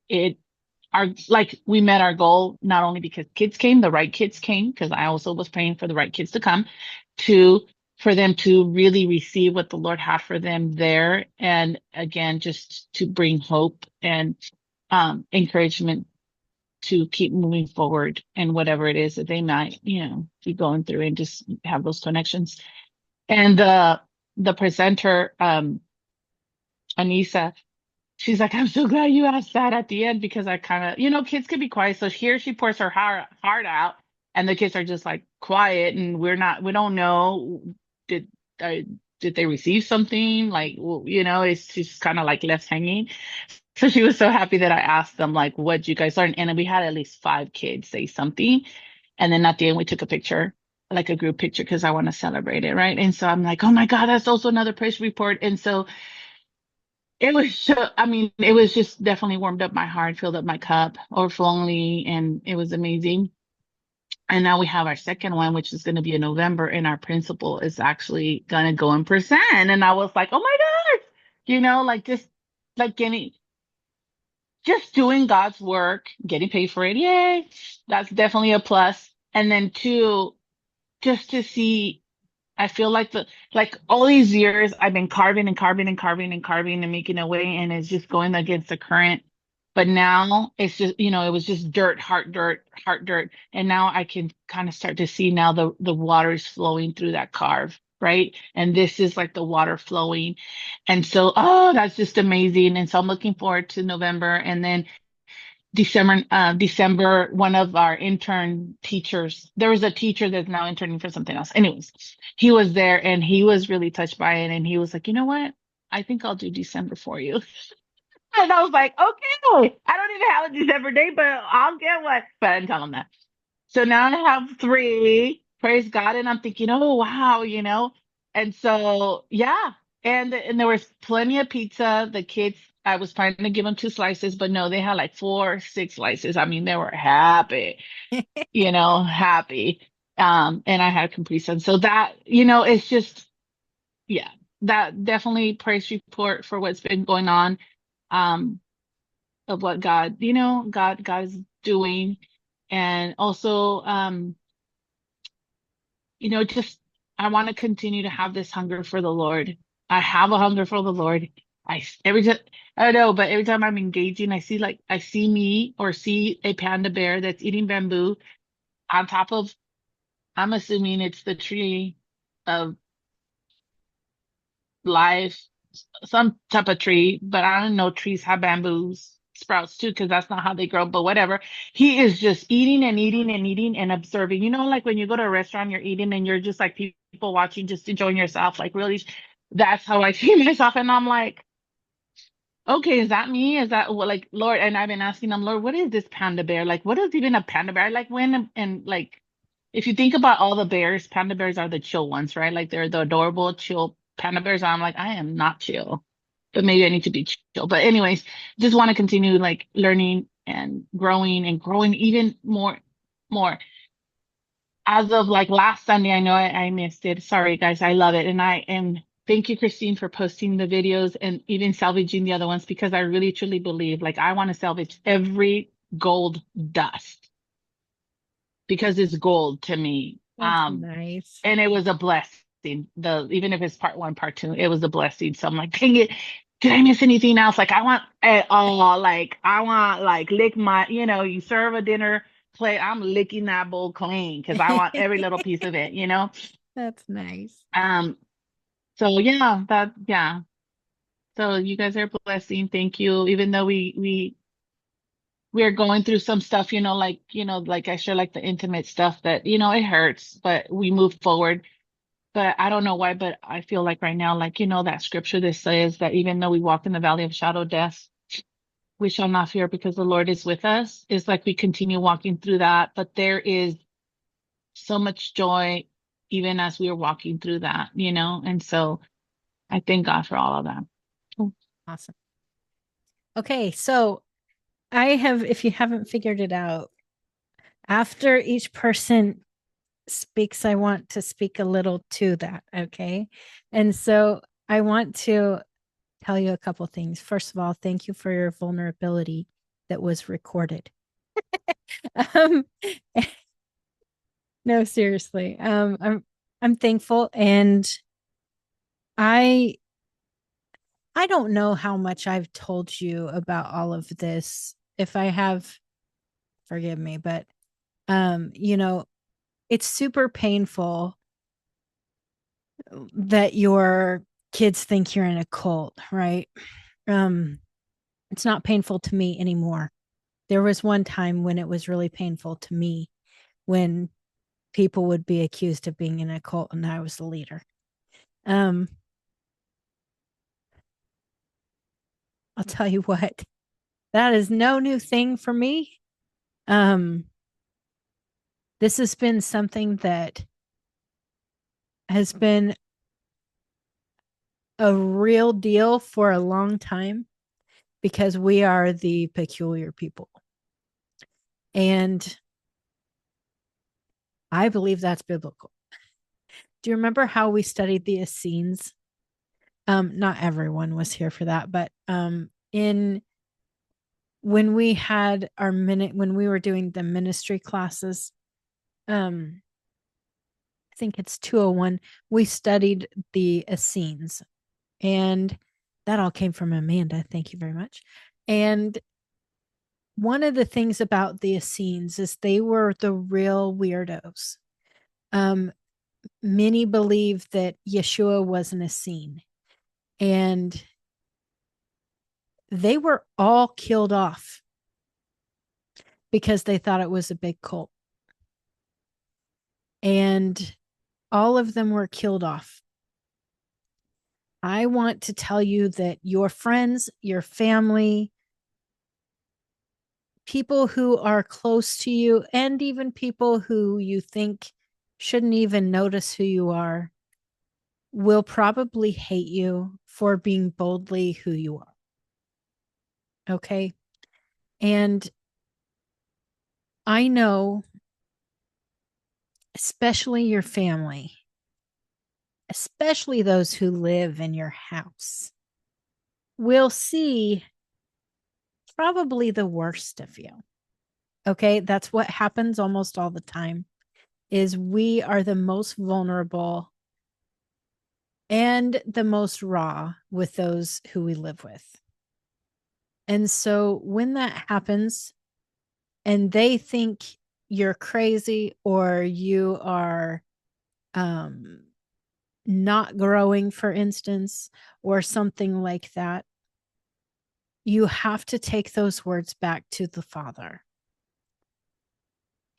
it our like we met our goal, not only because kids came, the right kids came, because I also was praying for the right kids to come, to for them to really receive what the Lord had for them there. And again, just to bring hope and encouragement to keep moving forward and whatever it is that they might, be going through, and just have those connections. And the presenter, Anissa, she's like, I'm so glad you asked that at the end, because I kind of, kids can be quiet. So here she pours her heart out, and the kids are just like quiet, and we don't know, did uh, did they receive something? Like, well, it's just kind of like left hanging. So she was so happy that I asked them, like, what'd you guys learn? And we had at least 5 kids say something. And then at the end, we took a picture, like a group picture, because I want to celebrate it, right? And so I'm like, oh my God, that's also another praise report. And so It was I mean, it was just definitely warmed up my heart, filled up my cup overflowingly, and it was amazing. And now we have our second one, which is going to be in November, and our principal is actually going to go in person. And I was like, oh my gosh, like just like getting, just doing God's work, getting paid for it. Yay. That's definitely a plus. And then two, just to see, I feel like like all these years I've been carving and carving and carving and carving and making a way, and it's just going against the current. But now it's just, it was just dirt, heart dirt, heart dirt. And now I can kind of start to see now the water is flowing through that carve, right? And this is like the water flowing. And so, oh, that's just amazing. And so I'm looking forward to November. And then December, one of our intern teachers, there was a teacher that's now interning for something else. Anyways, he was there and he was really touched by it. And he was like, you know what? I think I'll do December for you. And I was like, okay, I don't even have a December date, but I'll get one. But I didn't tell him that. So now I have three, praise God. And I'm thinking, oh, wow. And so, yeah. And there was plenty of pizza. The kids, I was planning to give them 2 slices, but no, they had like 4, 6 slices. I mean, they were happy, happy. And I had a Capri Sun. So that, it's just, yeah, that definitely praise report for what's been going on. Um, of what God, God is doing. And also, just I want to continue to have this hunger for the Lord. I have a hunger for the Lord. Every time I don't know, but every time I'm engaging, I see me or see a panda bear that's eating bamboo on top of, I'm assuming it's the tree of life, some type of tree, but I don't know, trees have bamboos sprouts too, because that's not how they grow, but whatever. He is just eating and eating and eating and observing. Like when you go to a restaurant, you're eating and you're just like people watching, just enjoying yourself. Like really, that's how I see myself. And I'm like, okay, is that me? Is that what, like, Lord? And I've been asking him, Lord, what is this panda bear? Like, what is even a panda bear? Like when, and like, if you think about all the bears, panda bears are the chill ones, right? Like they're the adorable, chill panda bears. I'm like, I am not chill, but maybe I need to be chill. But anyways, just want to continue like learning and growing even more. As of like last Sunday, I know I missed it. Sorry, guys. I love it. And thank you, Christine, for posting the videos and even salvaging the other ones, because I really truly believe like I want to salvage every gold dust because it's gold to me. That's nice. And it was a blessing. Even if it's part one, part two, it was a blessing. So I'm like, dang it, did I miss anything else? Like I want it all. Like I want like lick my, you serve a dinner plate. I'm licking that bowl clean because I want every little piece of it. That's nice. Um, so yeah. So you guys are a blessing. Thank you. Even though we are going through some stuff, like I share like the intimate stuff that, it hurts, but we move forward. But I don't know why, but I feel like right now, like, that scripture that says that even though we walk in the valley of shadow of death, we shall not fear because the Lord is with us. It's like we continue walking through that, but there is so much joy even as we are walking through that. And so I thank God for all of that. Awesome. Okay, so if you haven't figured it out, after each person speaks, I want to speak a little to that. Okay. And so I want to tell you a couple things. First of all, thank you for your vulnerability that was recorded. um, no, seriously. I'm thankful, and I I don't know how much I've told you about all of this. If I have, forgive me, but um, you know, it's super painful that your kids think you're in a cult, right? Um, it's not painful to me anymore. There was one time when it was really painful to me when people would be accused of being in a cult and I was the leader. Um, I'll tell you what, that is no new thing for me. Um, this has been something that has been a real deal for a long time because we are the peculiar people. And I believe that's biblical. Do you remember how we studied the Essenes? Not everyone was here for that, but in when we had our minute when we were doing the ministry classes, I think it's 201, we studied the Essenes, and that all came from Amanda. Thank you very much. And one of the things about the Essenes is they were the real weirdos. Um, Many believe that Yeshua was an Essene, and they were all killed off because they thought it was a big cult. And all of them were killed off. I want to tell you that your friends, your family, people who are close to you, and even people who you think shouldn't even notice who you are, will probably hate you for being boldly who you are. Okay. And I know, especially your family, especially those who live in your house, will see probably the worst of you. Okay. That's what happens almost all the time is we are the most vulnerable and the most raw with those who we live with. And so when that happens and they think you're crazy or you are not growing, for instance, or something like that, you have to take those words back to the Father.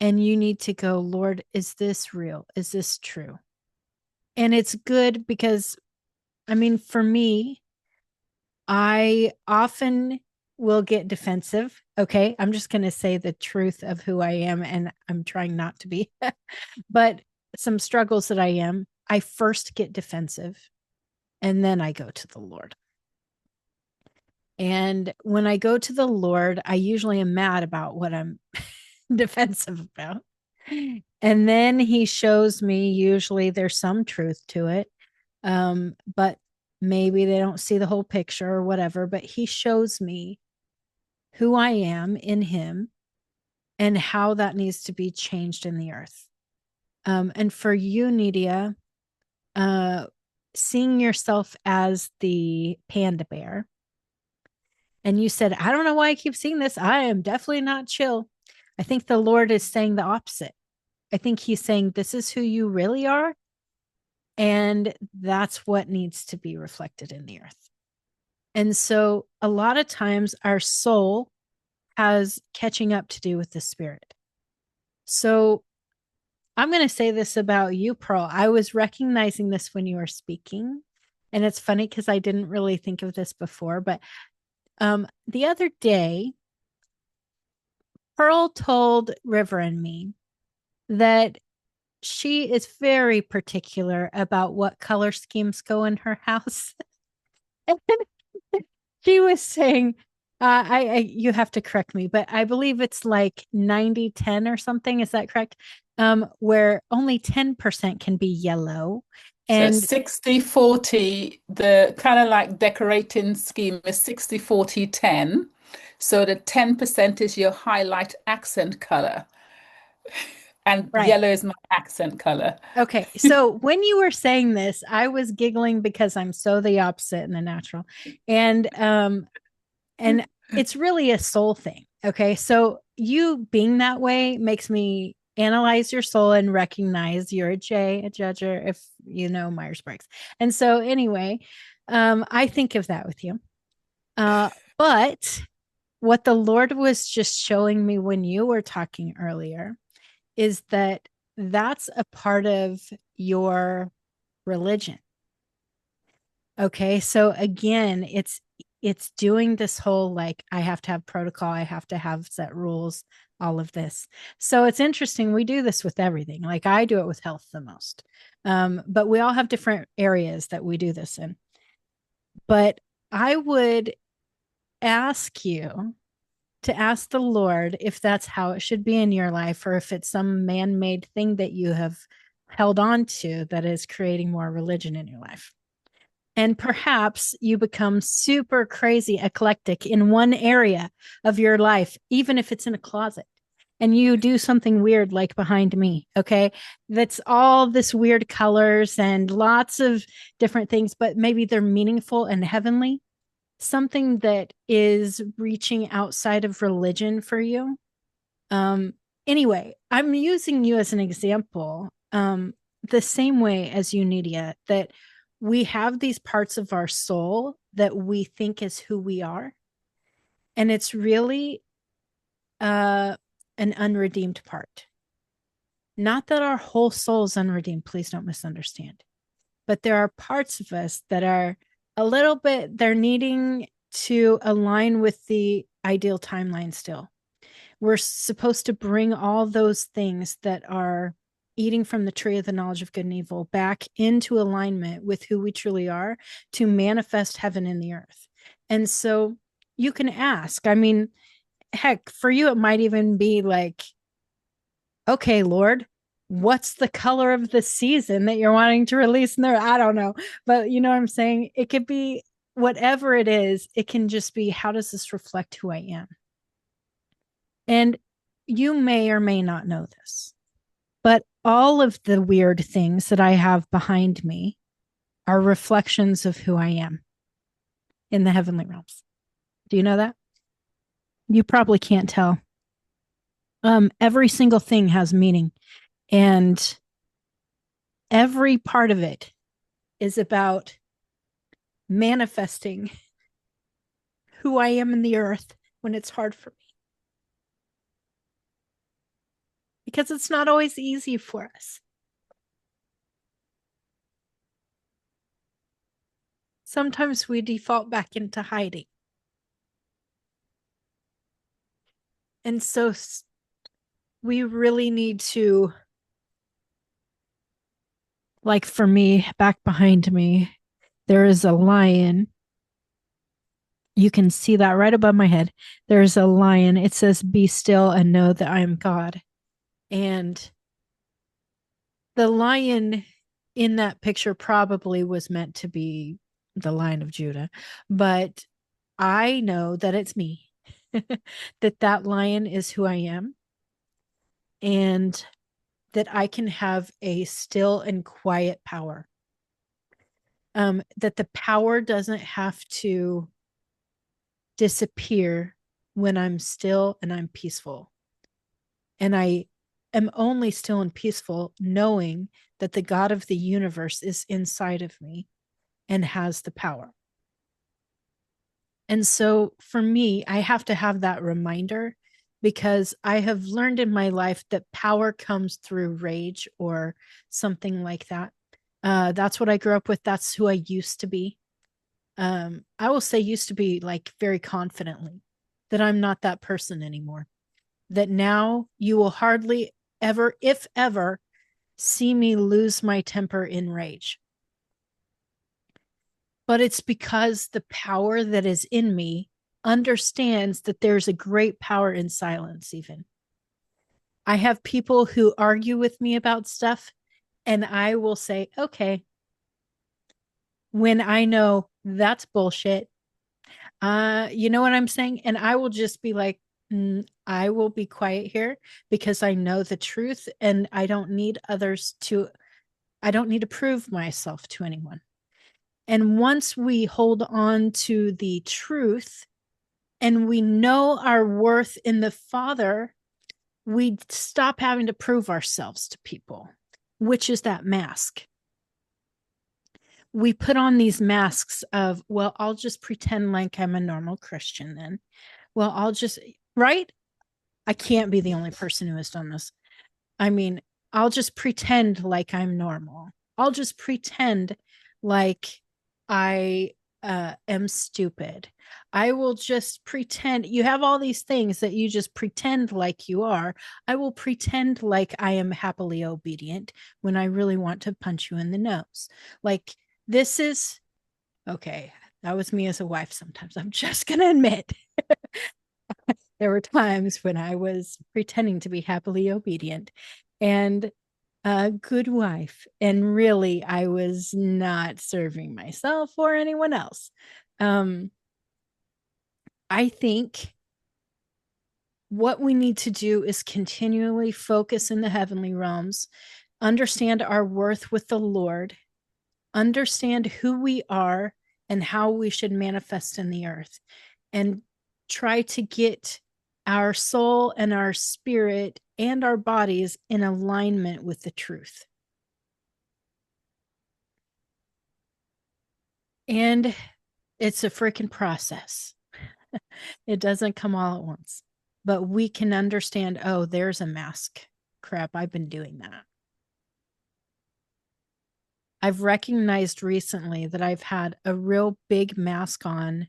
And you need to go, Lord, is this real? Is this true? And it's good because, I mean, for me, I often will get defensive. Okay. I'm just going to say the truth of who I am, and I'm trying not to be. But some struggles that I first get defensive and then I go to the Lord. And when I go to the Lord, I usually am mad about what I'm defensive about. And then he shows me, usually there's some truth to it. But maybe they don't see the whole picture or whatever, but he shows me who I am in him and how that needs to be changed in the earth. And for you, Nidia, seeing yourself as the panda bear, and you said, I don't know why I keep seeing this. I am definitely not chill. I think the Lord is saying the opposite. I think he's saying, this is who you really are. And that's what needs to be reflected in the earth. And so a lot of times our soul has catching up to do with the spirit. So I'm going to say this about you, Pearl. I was recognizing this when you were speaking. And it's funny because I didn't really think of this before. But the other day, Pearl told River and me that she is very particular about what color schemes go in her house. And she was saying, you have to correct me, but I believe it's like 90-10 or something. Is that correct? Where only 10% can be yellow. So And 60-40, the kind of like decorating scheme is 60-40-10. So the 10% is your highlight accent color. And right. yellow is my accent color. Okay. So when you were saying this, I was giggling because I'm so the opposite in the natural. And it's really a soul thing. Okay. So you being that way makes me analyze your soul and recognize you're a J, a judger, if you know Myers-Briggs. And so anyway, I think of that with you. But what the Lord was just showing me when you were talking earlier is that that's a part of your religion. Okay. So again, it's doing this whole like I have to have protocol, I have to have set rules, all of this. So it's interesting. We do this with everything. Like I do it with health the most. But we all have different areas that we do this in. But I would ask you to ask the Lord if that's how it should be in your life, or if it's some man made thing that you have held on to that is creating more religion in your life. And perhaps you become super crazy eclectic in one area of your life, even if it's in a closet. And you do something weird like behind me, okay? That's all this weird colors and lots of different things, but maybe they're meaningful and heavenly. Something that is reaching outside of religion for you. Um, anyway, I'm using you as an example, the same way as you, Nidia, that we have these parts of our soul that we think is who we are. And it's really an unredeemed part. Not that our whole soul is unredeemed, please don't misunderstand. But there are parts of us that are a little bit, they're needing to align with the ideal timeline still. We're supposed to bring all those things that are eating from the tree of the knowledge of good and evil back into alignment with who we truly are to manifest heaven in the earth. And so you can ask, I mean, heck, for you, it might even be like, okay, Lord, what's the color of the season that you're wanting to release in there? I don't know. But you know what I'm saying? It could be whatever it is, it can just be, how does this reflect who I am? And you may or may not know this, but all of the weird things that I have behind me are reflections of who I am in the heavenly realms. Do you know that? You probably can't tell. Every single thing has meaning, and every part of it is about manifesting who I am in the earth when it's hard for me. Because it's not always easy for us. Sometimes we default back into hiding. And so we really need to, like for me, back behind me, there is a lion. You can see that right above my head. There's a lion. It says, "Be still and know that I am God." And the lion in that picture probably was meant to be the Lion of Judah, but I know that it's me. That lion is who I am, and that I can have a still and quiet power. That the power doesn't have to disappear when I'm still and I'm peaceful. And I am only still and peaceful knowing that the God of the universe is inside of me and has the power. And so for me, I have to have that reminder, because I have learned in my life that power comes through rage or something like that. That's what I grew up with. That's who I used to be. I will say used to be, like, very confidently, that I'm not that person anymore. That now you will hardly ever, if ever, see me lose my temper in rage. But it's because the power that is in me understands that there's a great power in silence, even. I have people who argue with me about stuff, and I will say, okay, when I know that's bullshit. You know what I'm saying? And I will just be like, I will be quiet here because I know the truth, and I don't need to prove myself to anyone. And once we hold on to the truth and we know our worth in the Father, we stop having to prove ourselves to people, which is that mask. We put on these masks of, well, I'll just pretend like I'm a normal Christian then. Well, right? I can't be the only person who has done this. I mean, I'll just pretend like I'm normal. I'll just pretend like I am stupid. I will just pretend. You have all these things that you just pretend like you are. I will pretend like I am happily obedient when I really want to punch you in the nose. Like, this is okay. That was me as a wife sometimes. I'm just going to admit. There were times when I was pretending to be happily obedient and a good wife. And really, I was not serving myself or anyone else. I think what we need to do is continually focus in the heavenly realms, understand our worth with the Lord, understand who we are and how we should manifest in the earth, and try to get our soul and our spirit and our bodies in alignment with the truth. And it's a freaking process. It doesn't come all at once, but we can understand, oh, there's a mask. Crap, I've been doing that. I've recognized recently that I've had a real big mask on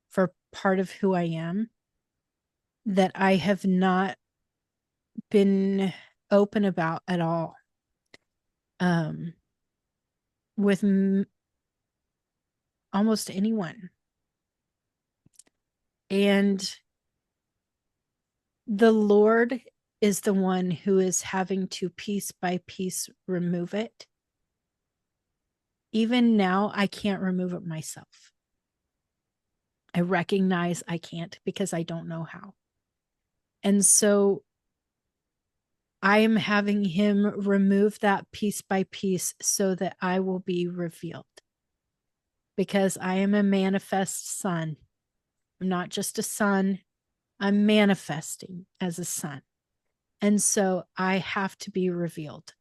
for part of who I am that I have not been open about at all. With almost anyone. And the Lord is the one who is having to piece by piece remove it. Even now, I can't remove it myself. I recognize I can't because I don't know how. And so I am having him remove that piece by piece so that I will be revealed. Because I am a manifest son. I'm not just a son, I'm manifesting as a son. And so I have to be revealed.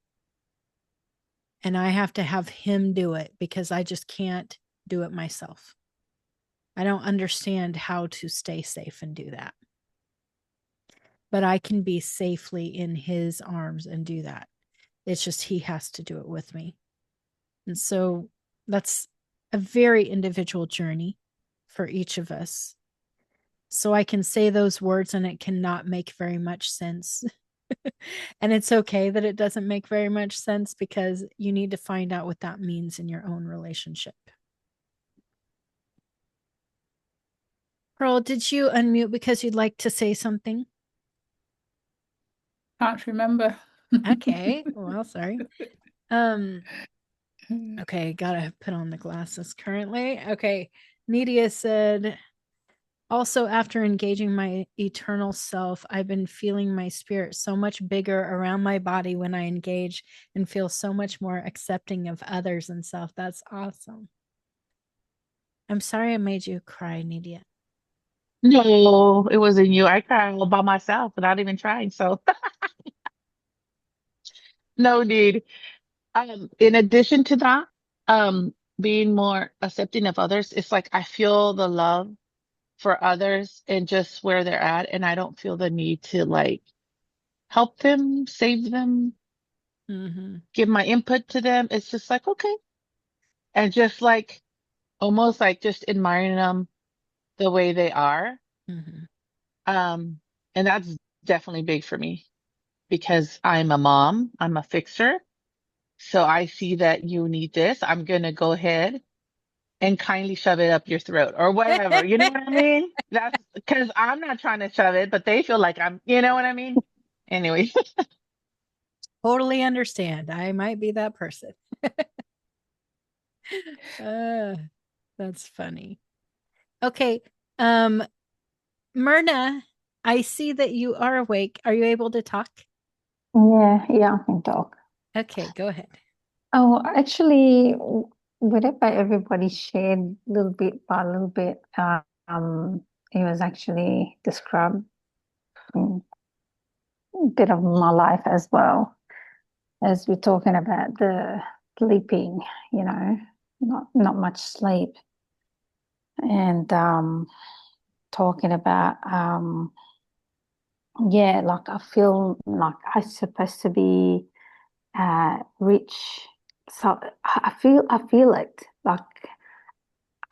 And I have to have him do it because I just can't do it myself. I don't understand how to stay safe and do that. But I can be safely in his arms and do that. It's just he has to do it with me. And so that's a very individual journey for each of us. So I can say those words and it cannot make very much sense. And it's okay that it doesn't make very much sense because you need to find out what that means in your own relationship. Pearl, did you unmute because you'd like to say something? Can't remember. Okay. Well, sorry. Okay, gotta put on the glasses currently. Okay. Nidia said, also, after engaging my eternal self, I've been feeling my spirit so much bigger around my body when I engage and feel so much more accepting of others and self. That's awesome. I'm sorry I made you cry, Nidia. No, it wasn't you. I cried all by myself without even trying. So no need. In addition to that, being more accepting of others, it's like I feel the love for others and just where they're at, and I don't feel the need to like help them, save them, give my input to them. It's just like, okay. And just like almost like just admiring them the way they are. Um, and that's definitely big for me because I'm a mom, I'm a fixer. So I see that you need this. I'm gonna go ahead and kindly shove it up your throat or whatever. You know what I mean? That's because I'm not trying to shove it, but they feel like you know what I mean? Anyway. Totally understand. I might be that person. That's funny. Okay. Myrna, I see that you are awake. Are you able to talk? Yeah, I can talk. Okay, go ahead. Oh, actually, whatever everybody shared little bit by little bit, it was actually described a bit of my life as well, as we're talking about the sleeping, not much sleep, and talking about yeah, like I feel like I'm supposed to be rich. So I feel it like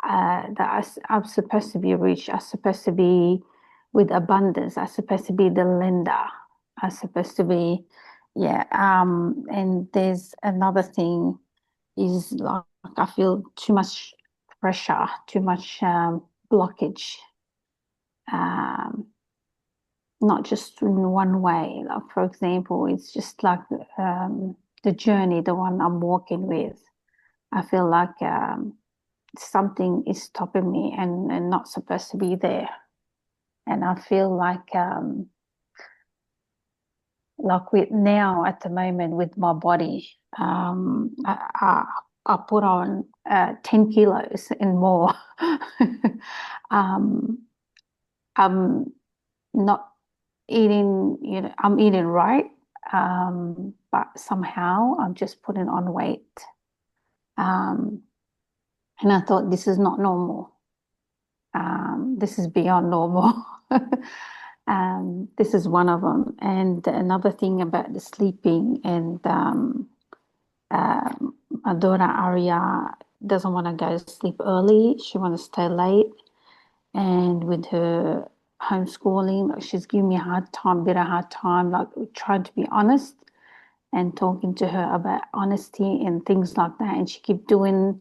that I'm supposed to be rich. I'm supposed to be with abundance. I'm supposed to be the lender. I'm supposed to be, yeah. And there's another thing is like I feel too much pressure, too much blockage. Um, Not just in one way. Like for example, it's just like the journey, the one I'm walking with. I feel like something is stopping me and not supposed to be there. And I feel like with now at the moment with my body, I put on 10 kilos and more. um, I'm not eating, I'm eating right, but somehow I'm just putting on weight. Um, and I thought this is not normal. This is beyond normal. This is one of them. And another thing about the sleeping and my daughter Aria doesn't want to go to sleep early. She wants to stay late. And with her homeschooling, like she's giving me a hard time, bit of hard time, like trying to be honest and talking to her about honesty and things like that. And she keep doing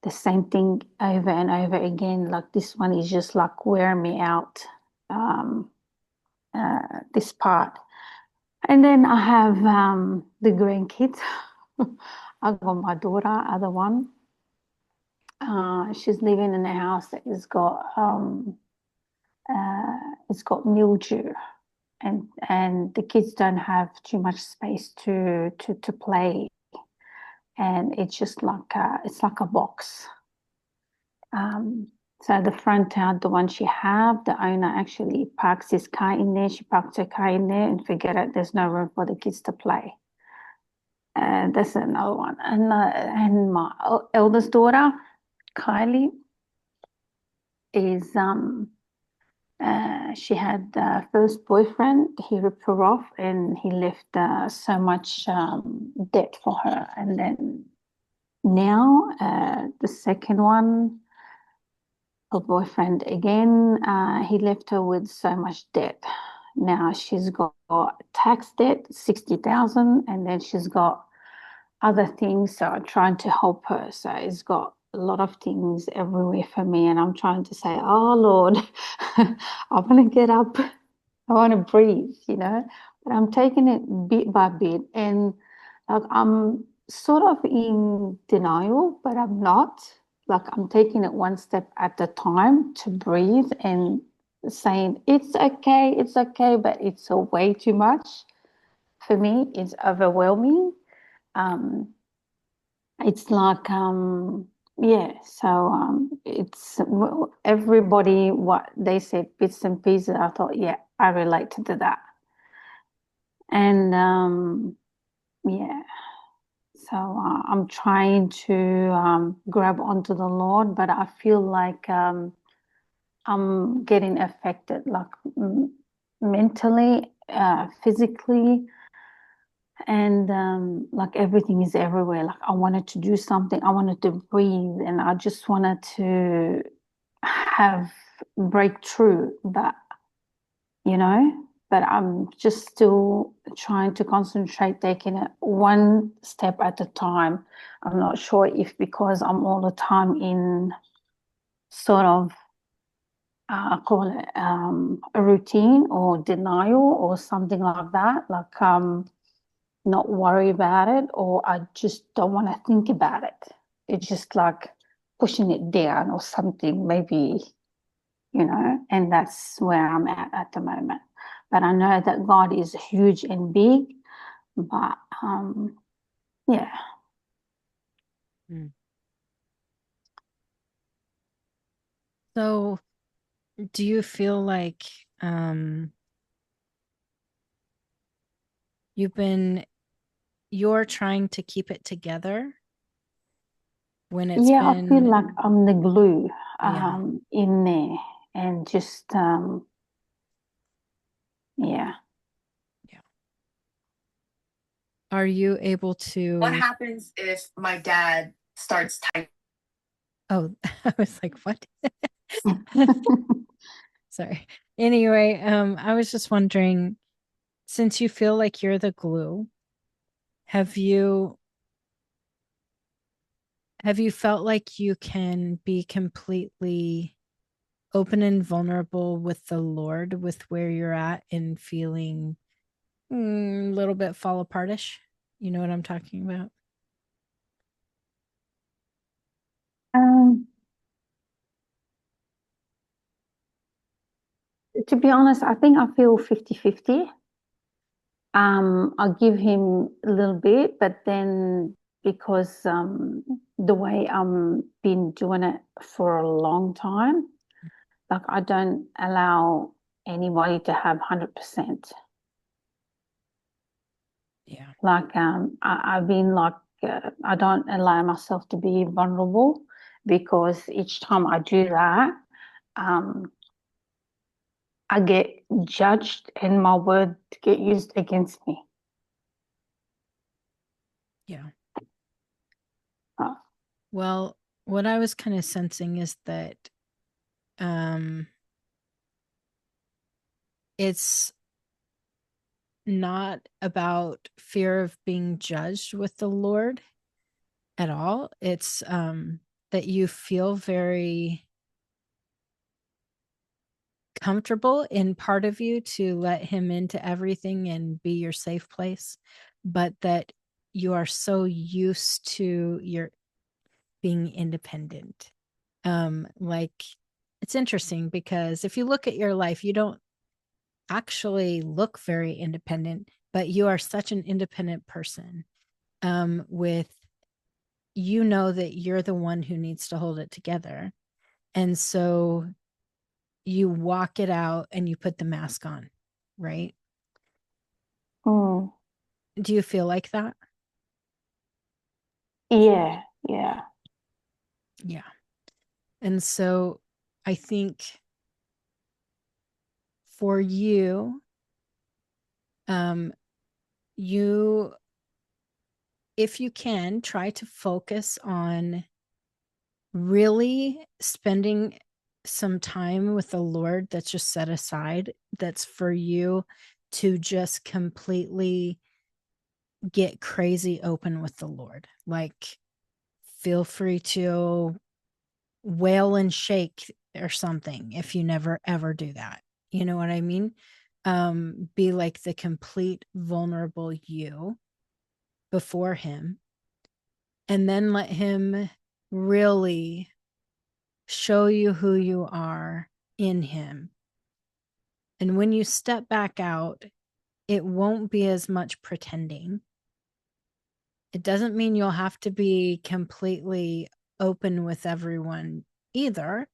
the same thing over and over again. Like this one is just like wearing me out. Um, this part. And then I have the grandkids. I got my daughter, other one. She's living in a house that has got it's got mildew, and the kids don't have too much space to play, and it's like a box. So the front yard, the one she have, the owner actually parks his car in there. She parks her car in there and forget it. There's no room for the kids to play. That's another one. And my eldest daughter, Kylie, is she had first boyfriend. He ripped her off and he left so much debt for her. And then now the second one, her boyfriend again, he left her with so much debt. Now she's got tax debt, 60,000, and then she's got other things. So I'm trying to help her. So it's got a lot of things everywhere for me. And I'm trying to say, oh Lord, I want to get up. I want to breathe, But I'm taking it bit by bit. And like I'm sort of in denial, but I'm not. Like I'm taking it one step at a time to breathe and saying, it's okay, but it's a way too much. For me, it's overwhelming. Um, it's like, yeah, so it's everybody, what they said, bits and pieces. I thought, yeah, I relate to that. And yeah, so I'm trying to grab onto the Lord, but I feel like I'm getting affected, like mentally, physically, and like everything is everywhere. Like I wanted to do something, I wanted to breathe, and I just wanted to have breakthrough, but I'm just still trying to concentrate, taking it one step at a time. I'm not sure if because I'm all the time in sort of I call it a routine or denial or something like that, like not worry about it, or I just don't want to think about it. It's just like pushing it down or something, maybe, and that's where I'm at the moment. But I know that God is huge and big, but yeah. Mm. So, do you feel like um you've been you're trying to keep it together when it's Yeah, I feel been, like I'm the glue yeah, in there and just yeah. yeah. Are you able What to, happens if my dad starts typing? oh, I was like, what? Sorry. Anyway, I was just wondering, since you feel like you're the glue, have you Have you felt like you can be completely open and vulnerable with the Lord with where you're at and feeling a little bit fall apartish? You know what I'm talking about? Um, to be honest, I think I feel 50-50. I give him a little bit, but then because the way I'm been doing it for a long time, like I don't allow anybody to have 100%. Yeah. Like I've been like I don't allow myself to be vulnerable because each time I do that, um, I get judged and my word get used against me. Yeah. Uh, Well, what I was kind of sensing is that um it's not about fear of being judged with the Lord at all. It's that you feel very comfortable in part of you to let him into everything and be your safe place, but that you are so used to your being independent. Like it's interesting because if you look at your life, you don't actually look very independent, but you are such an independent person. With you know that you're the one who needs to hold it together. And so you walk it out and you put the mask on, right? mm, Do you feel like that? yeah, yeah. Yeah. And so I think for you, um, you, if you can, try to focus on really spending some time with the Lord that's just set aside, that's for you to just completely get crazy open with the Lord. Like, feel free to wail and shake or something if you never ever do that. You know what I mean? Be like the complete vulnerable you before Him, and then let Him really show you who you are in Him. And when you step back out, it won't be as much pretending. It doesn't mean you'll have to be completely open with everyone either.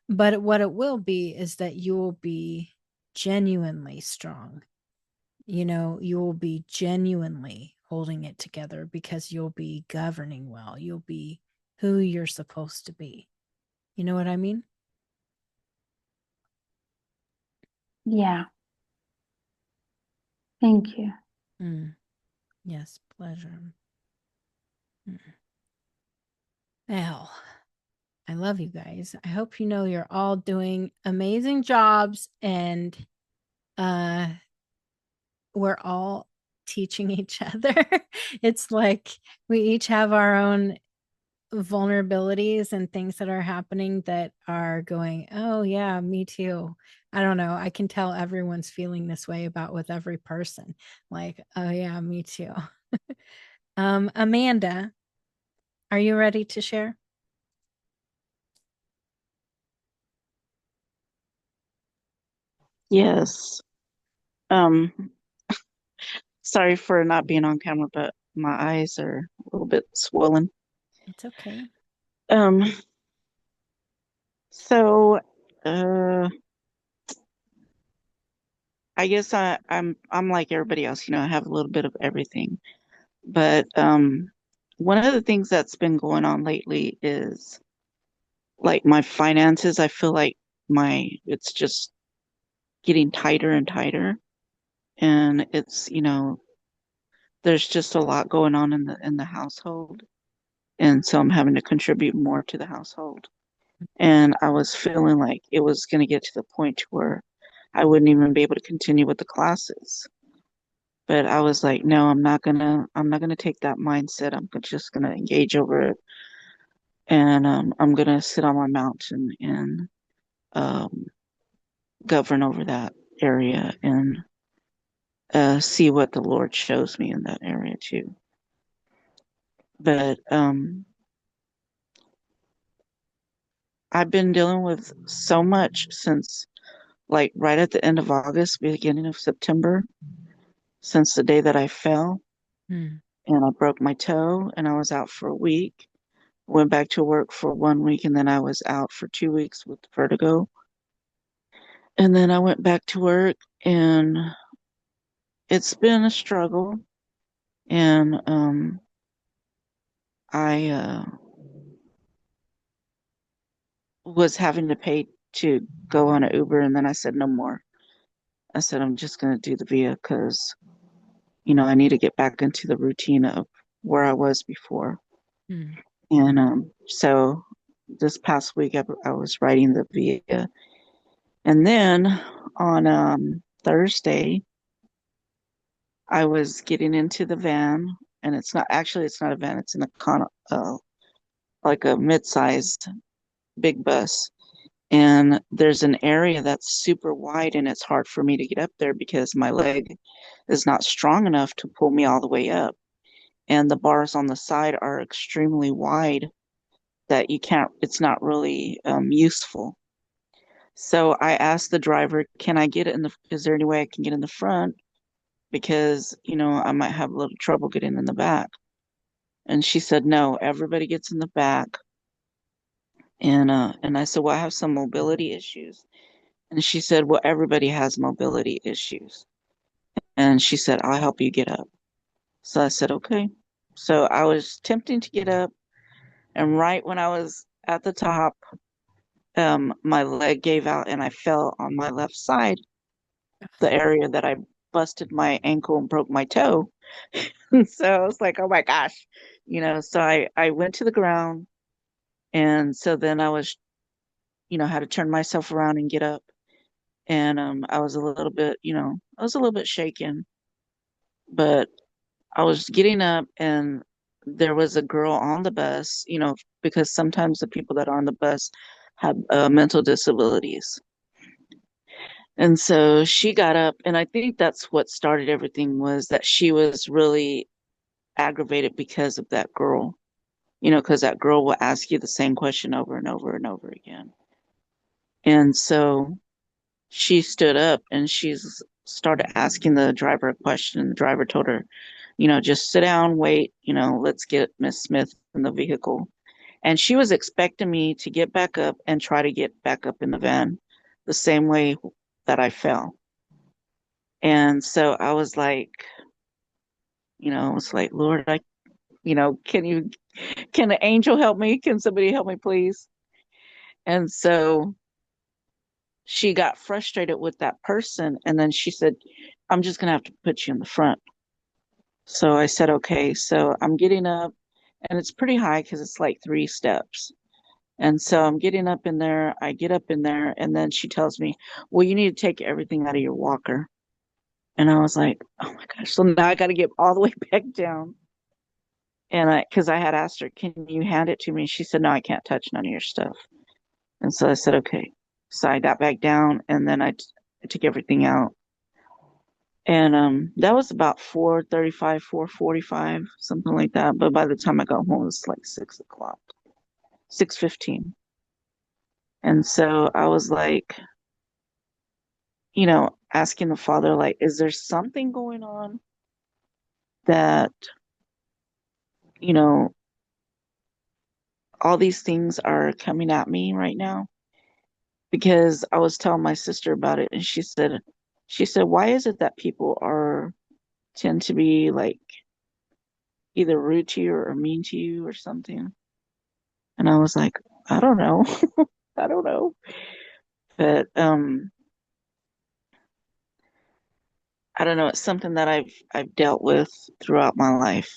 But what it will be is that you will be genuinely strong. You know, you will be genuinely holding it together because you'll be governing well. You'll be who you're supposed to be. You know what I mean? Yeah, thank you. Mm, yes, pleasure. Mm. Well, I love you guys. I hope you know you're all doing amazing jobs and uh we're all teaching each other. It's like we each have our own vulnerabilities and things that are happening that are going, oh, yeah, me too. I don't know. I can tell everyone's feeling this way about with every person. Like, oh, yeah, me too. Amanda, are you ready to share? Yes. Um, Sorry for not being on camera, but my eyes are a little bit swollen. It's okay. Um, so uh I guess I'm like everybody else, I have a little bit of everything. But one of the things that's been going on lately is like my finances. I feel like my it's just getting tighter and tighter. And there's just a lot going on in the household. And so I'm having to contribute more to the household. And I was feeling like it was going to get to the point where I wouldn't even be able to continue with the classes. But I was like, no, I'm not gonna take that mindset. I'm just gonna engage over it. and I'm gonna sit on my mountain and um, govern over that area and see what the Lord shows me in that area too. But I've been dealing with so much since like right at the end of August, beginning of September, since the day that I fell Hmm. and I broke my toe and I was out for a week. Went back to work for 1 week and then I was out for 2 weeks with vertigo. And then I went back to work and it's been a struggle. And I was having to pay to go on an Uber and then I said no more. I said I'm just going to do the Via because, I need to get back into the routine of where I was before. Hmm. And so this past week I was riding the Via. And then on Thursday, I was getting into the van, and it's not a van, it's in a like a mid-sized big bus. And there's an area that's super wide, and it's hard for me to get up there because my leg is not strong enough to pull me all the way up. And the bars on the side are extremely wide that you can't, it's not really useful. So I asked the driver, can I get it is there any way I can get in the front? Because, I might have a little trouble getting in the back. And she said, no, everybody gets in the back. And I said, well, I have some mobility issues. And she said, well, everybody has mobility issues. And she said, I'll help you get up. So I said, okay. So I was attempting to get up. And right when I was at the top, my leg gave out and I fell on my left side, the area that I busted my ankle and broke my toe. So I was like, oh my gosh, so I went to the ground. And so then I was, had to turn myself around and get up. And I was a little bit, I was a little bit shaken, but I was getting up and there was a girl on the bus, because sometimes the people that are on the bus have mental disabilities. And so she got up, and I think that's what started everything was that she was really aggravated because of that girl, because that girl will ask you the same question over and over and over again. And so she stood up and she's started asking the driver a question. The driver told her, just sit down, wait, let's get Miss Smith in the vehicle. And she was expecting me to get back up and try to get back up in the van the same way that I fell. And so I was like, it's like, Lord, can an angel help me? Can somebody help me, please? And so she got frustrated with that person. And then she said, I'm just going to have to put you in the front. So I said, okay. So I'm getting up and it's pretty high because it's like 3 steps. And so I'm getting up in there. I get up in there and then she tells me, well, you need to take everything out of your walker. And I was like, oh my gosh. So now I got to get all the way back down. And because I had asked her, can you hand it to me? She said, no, I can't touch none of your stuff. And so I said, okay. So I got back down and then I took everything out. And that was about 4:35, 4:45, something like that. But by the time I got home, it was like 6 o'clock, 6:15. And so I was like, asking the Father, like, is there something going on that, you know, all these things are coming at me right now? Because I was telling my sister about it and she said, why is it that people tend to be like either rude to you or mean to you or something? And I was like, I don't know. I don't know. But I don't know, it's something that I've dealt with throughout my life.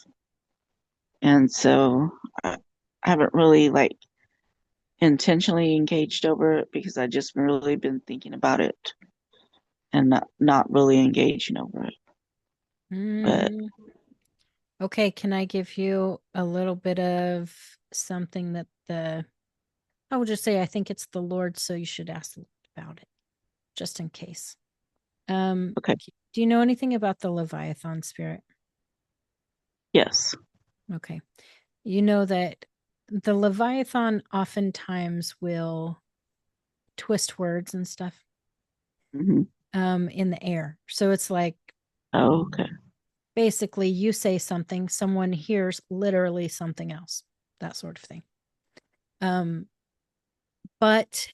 And so I haven't really like intentionally engaged over it because I just really been thinking about it and not really engaging over it. But Okay, can I give you a little bit of something that I will just say I think it's the Lord, so you should ask about it just in case. Okay. Do you know anything about the Leviathan spirit? Yes. Okay. You know that the Leviathan oftentimes will twist words and stuff Hmm. in the air. So it's like Oh, okay. basically you say something, someone hears literally something else, that sort of thing. But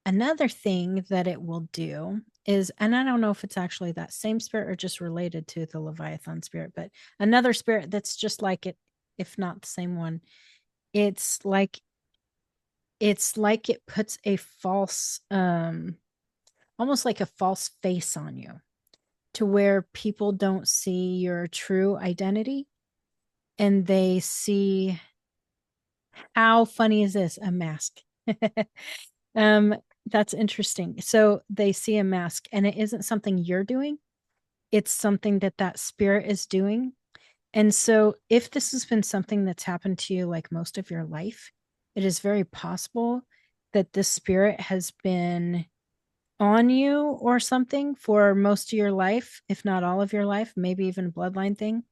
another thing that it will do is, and I don't know if it's actually that same spirit or just related to the Leviathan spirit, but another spirit that's just like it, if not the same one, it's like it puts a false almost like a false face on you to where people don't see your true identity and they see, how funny is this, a mask. um that's interesting. So they see a mask and it isn't something you're doing, it's something that that spirit is doing. And so if this has been something that's happened to you like most of your life, it is very possible that this spirit has been on you or something for most of your life, if not all of your life, maybe even a bloodline thing.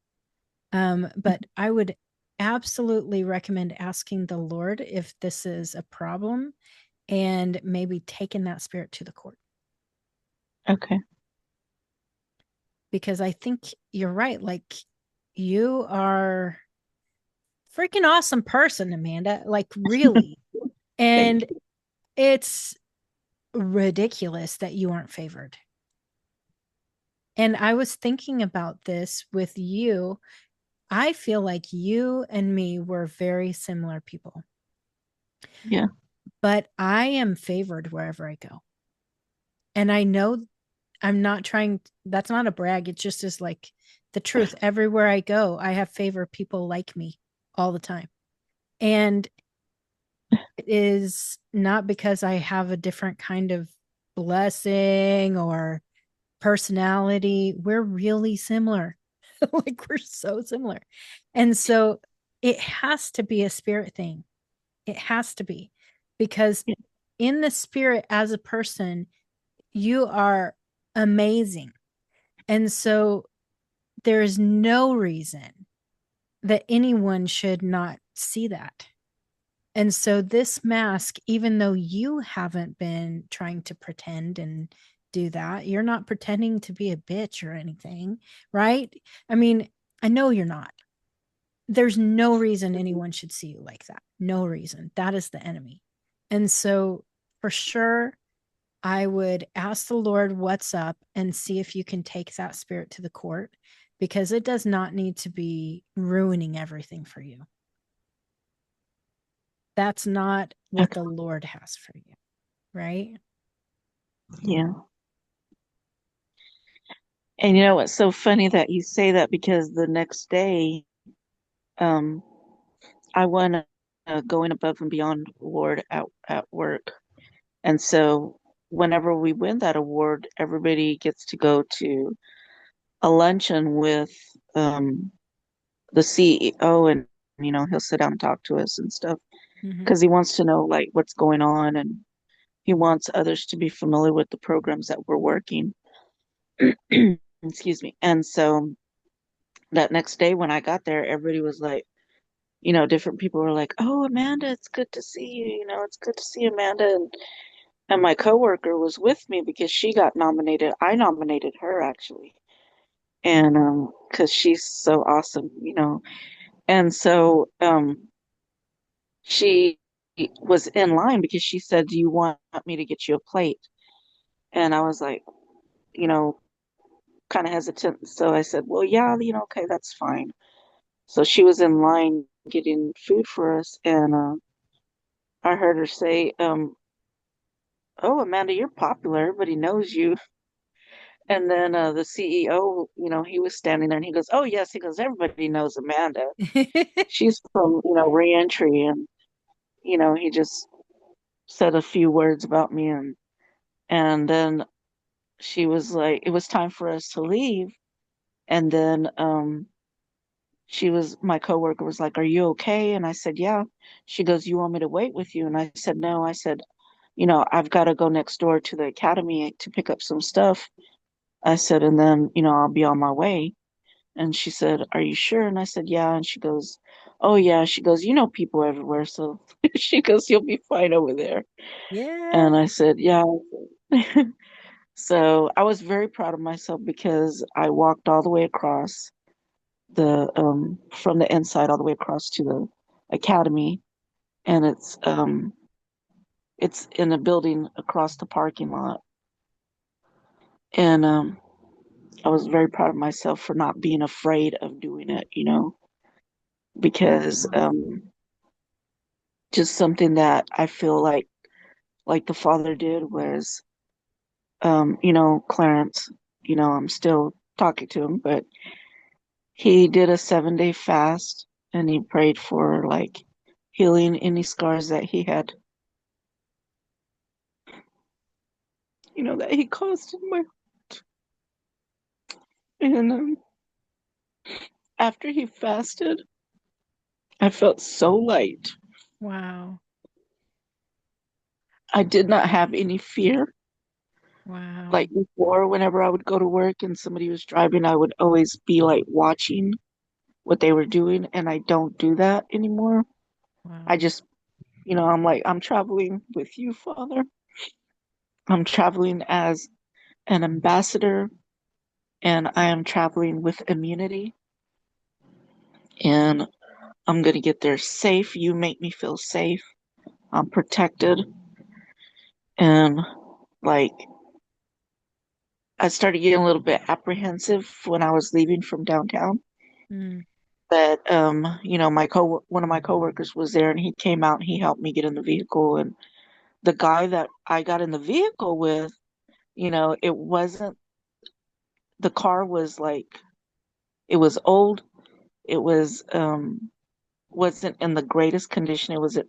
But I would absolutely recommend asking the Lord if this is a problem and maybe taking that spirit to the court. Okay. Because I think you're right. Like, you are freaking awesome person, Amanda. Like, really. Thank And you. it's ridiculous that you aren't favored. And I was thinking about this with you. I feel like you and me were very similar people, Yeah. but I am favored wherever I go. And I know I'm not trying, that's not a brag. It just is like the truth. Everywhere I go, I have favor. People like me all the time. And it is not because I have a different kind of blessing or personality. We're really similar. Like, we're so similar. And so it has to be a spirit thing. It has to be, because Yeah. in the spirit as a person, you are amazing. And so there is no reason that anyone should not see that. And so this mask, even though you haven't been trying to pretend and do that, you're not pretending to be a bitch or anything, right? I mean, I know you're not. There's no reason anyone should see you like that. No reason. That is the enemy. And so for sure, I would ask the Lord what's up and see if you can take that spirit to the court, because it does not need to be ruining everything for you. That's not what Okay. the Lord has for you, right? Yeah. And you know what's so funny that you say that, because the next day, um, I won a going above and beyond award at work. And so whenever we win that award, everybody gets to go to a luncheon with the CEO, and he'll sit down and talk to us and stuff, Mm-hmm. because he wants to know like what's going on, and he wants others to be familiar with the programs that we're working. Excuse me. And so that next day when I got there, everybody was like, different people were like, "Oh, Amanda, it's good to see you. It's good to see Amanda." And my coworker was with me because she got nominated. I nominated her actually, and because she's so awesome. And so she was in line because she said, "Do you want me to get you a plate?" And I was like, you know, kind of hesitant. So I said, "Well, yeah, okay, that's fine." So she was in line getting food for us, and I heard her say, "Oh, Amanda, you're popular. Everybody knows you." And then the CEO, he was standing there and he goes, "Oh, yes." He goes, "Everybody knows Amanda. She's from, reentry." And, he just said a few words about me. And then she was like, it was time for us to leave. And then my coworker was like, "Are you okay?" And I said, "Yeah." She goes, "You want me to wait with you?" And I said, "No." I said, "I've got to go next door to the academy to pick up some stuff." I said, "And then, I'll be on my way." And she said, "Are you sure?" And I said, "Yeah." And she goes, "Oh, yeah." She goes, "You know people everywhere." So she goes, "You'll be fine over there." Yeah. And I said, "Yeah." So I was very proud of myself because I walked all the way across from the inside all the way across to the academy, and it's in a building across the parking lot. And I was very proud of myself for not being afraid of doing it, That's because awesome. just something that I feel like the father did was, Clarence, I'm still talking to him, but he did a 7-day fast and he prayed for like healing any scars that he had, that he caused in my. And after he fasted, I felt so light. Wow. I did not have any fear. Wow. Like before, whenever I would go to work and somebody was driving, I would always be like watching what they were doing, and I don't do that anymore. I Wow. just, I'm like, I'm traveling with you, Father. I'm traveling as an ambassador, and I am traveling with immunity, and I'm going to get there safe. You make me feel safe. I'm protected. And like, I started getting a little bit apprehensive when I was leaving from downtown. Mm. But one of my coworkers was there, and he came out and he helped me get in the vehicle. And the guy that I got in the vehicle with, it wasn't the car was like it was old. It wasn't in the greatest condition. It was the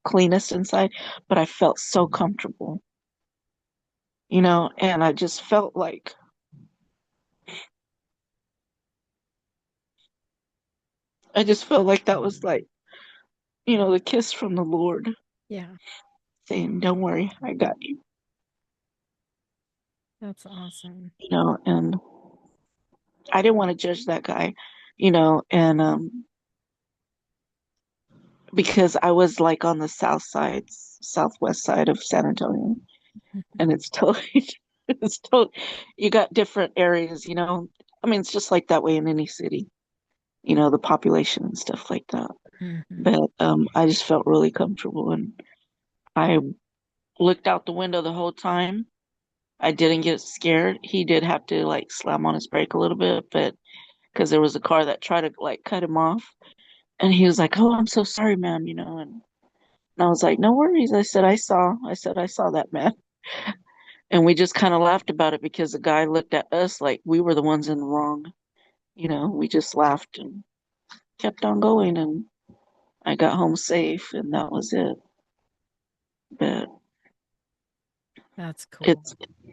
cleanest inside, but I felt so comfortable, and I just felt like that was like, the kiss from the Lord Yeah. saying, "Don't worry, I got you." That's awesome. And I didn't want to judge that guy, and because I was like on the southwest side of San Antonio, and it's totally, it's totally, you got different areas, I mean, it's just like that way in any city, the population and stuff like that. Hmm. But I just felt really comfortable, and I looked out the window the whole time. I didn't get scared. He did have to like slam on his brake a little bit, but because there was a car that tried to like cut him off, and he was like, "Oh, I'm so sorry, ma'am," and I was like, "No worries." I said, I saw that man. And we just kind of laughed about it because the guy looked at us like we were the ones in the wrong. We just laughed and kept on going, and I got home safe, and that was it. But That's cool.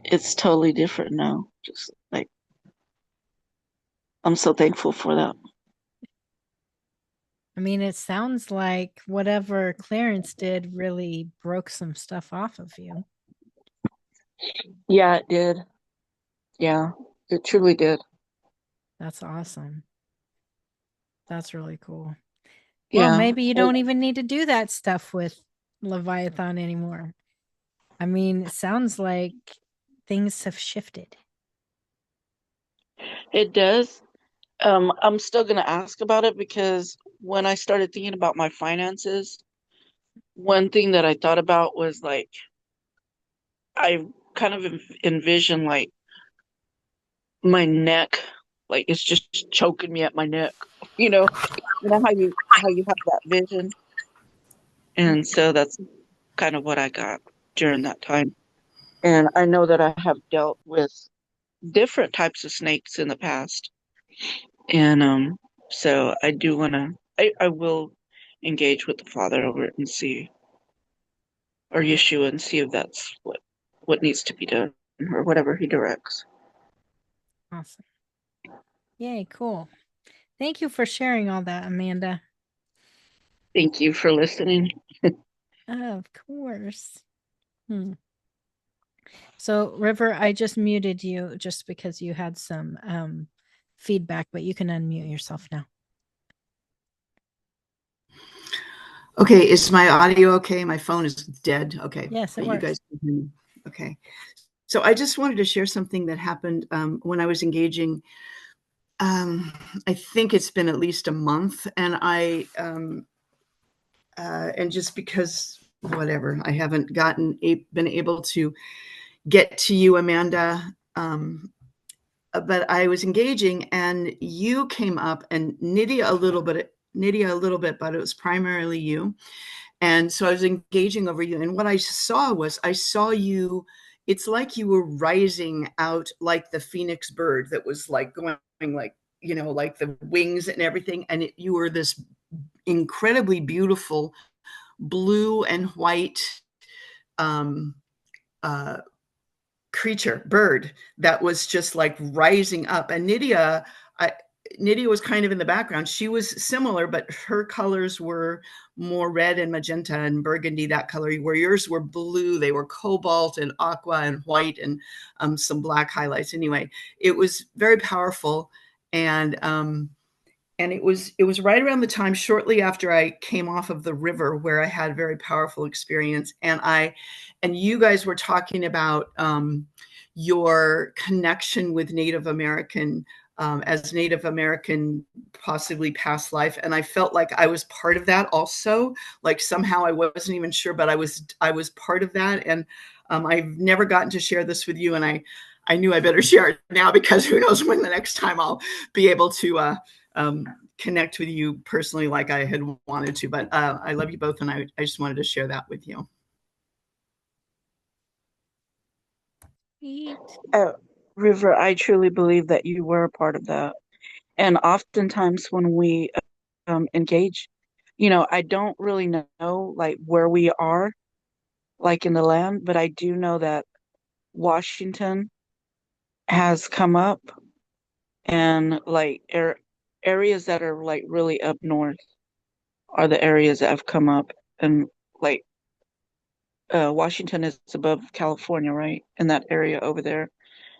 it's totally different now. Just like I'm so thankful for that. I mean, it sounds like whatever Clarence did really broke some stuff off of you. Yeah, it did. Yeah, it truly did. That's awesome. That's really cool. Well, Yeah. maybe you don't even need to do that stuff with Leviathan anymore. I mean, it sounds like things have shifted. It does. I'm still gonna ask about it because when I started thinking about my finances, one thing that I thought about was like I kind of envision like my neck, like it's just choking me at my neck. You know, how you have that vision, Mm. and so that's kind of what I got during that time. And I know that I have dealt with different types of snakes in the past, and so I do want to. I will engage with the father over it and see, or Yeshua, and see if that's what needs to be done or whatever he directs. Awesome. Yay, cool. Thank you for sharing all that, Amanda. Thank you for listening. Of course. Hmm. So, River, I just muted you just because you had some feedback, but you can unmute yourself now. Okay, is my audio okay? My phone is dead. Okay, Yes, it but you works. guys can hear me. Okay. So I just wanted to share something that happened when I was engaging. I think it's been at least a month, and and just because whatever, I haven't been able to get to you, Amanda. But I was engaging, and you came up, and Nydia a little bit, but it was primarily you. And so I was engaging over you. And what I saw you, it's like you were rising out like the phoenix bird that was like going like, like the wings and everything. And you were this incredibly beautiful blue and white um, uh, bird that was just like rising up. And Nydia was kind of in the background. She was similar, but her colors were more red and magenta and burgundy, that color, where yours were blue. They were cobalt and aqua and white and some black highlights. Anyway, it was very powerful. And it was right around the time shortly after I came off of the river where I had a very powerful experience. And you guys were talking about your connection with Native American, as Native American, possibly past life. And I felt like I was part of that also. Like somehow I wasn't even sure, but I was part of that. And I've never gotten to share this with you. And I knew I better share it now, because who knows when the next time I'll be able to connect with you personally like I had wanted to. But I love you both, and I just wanted to share that with you. Sweet. River, I truly believe that you were a part of that. And oftentimes when we engage, I don't really know like where we are, like in the land, but I do know that Washington has come up, and like areas that are like really up north are the areas that have come up. And like Washington is above California, right? In that area over there.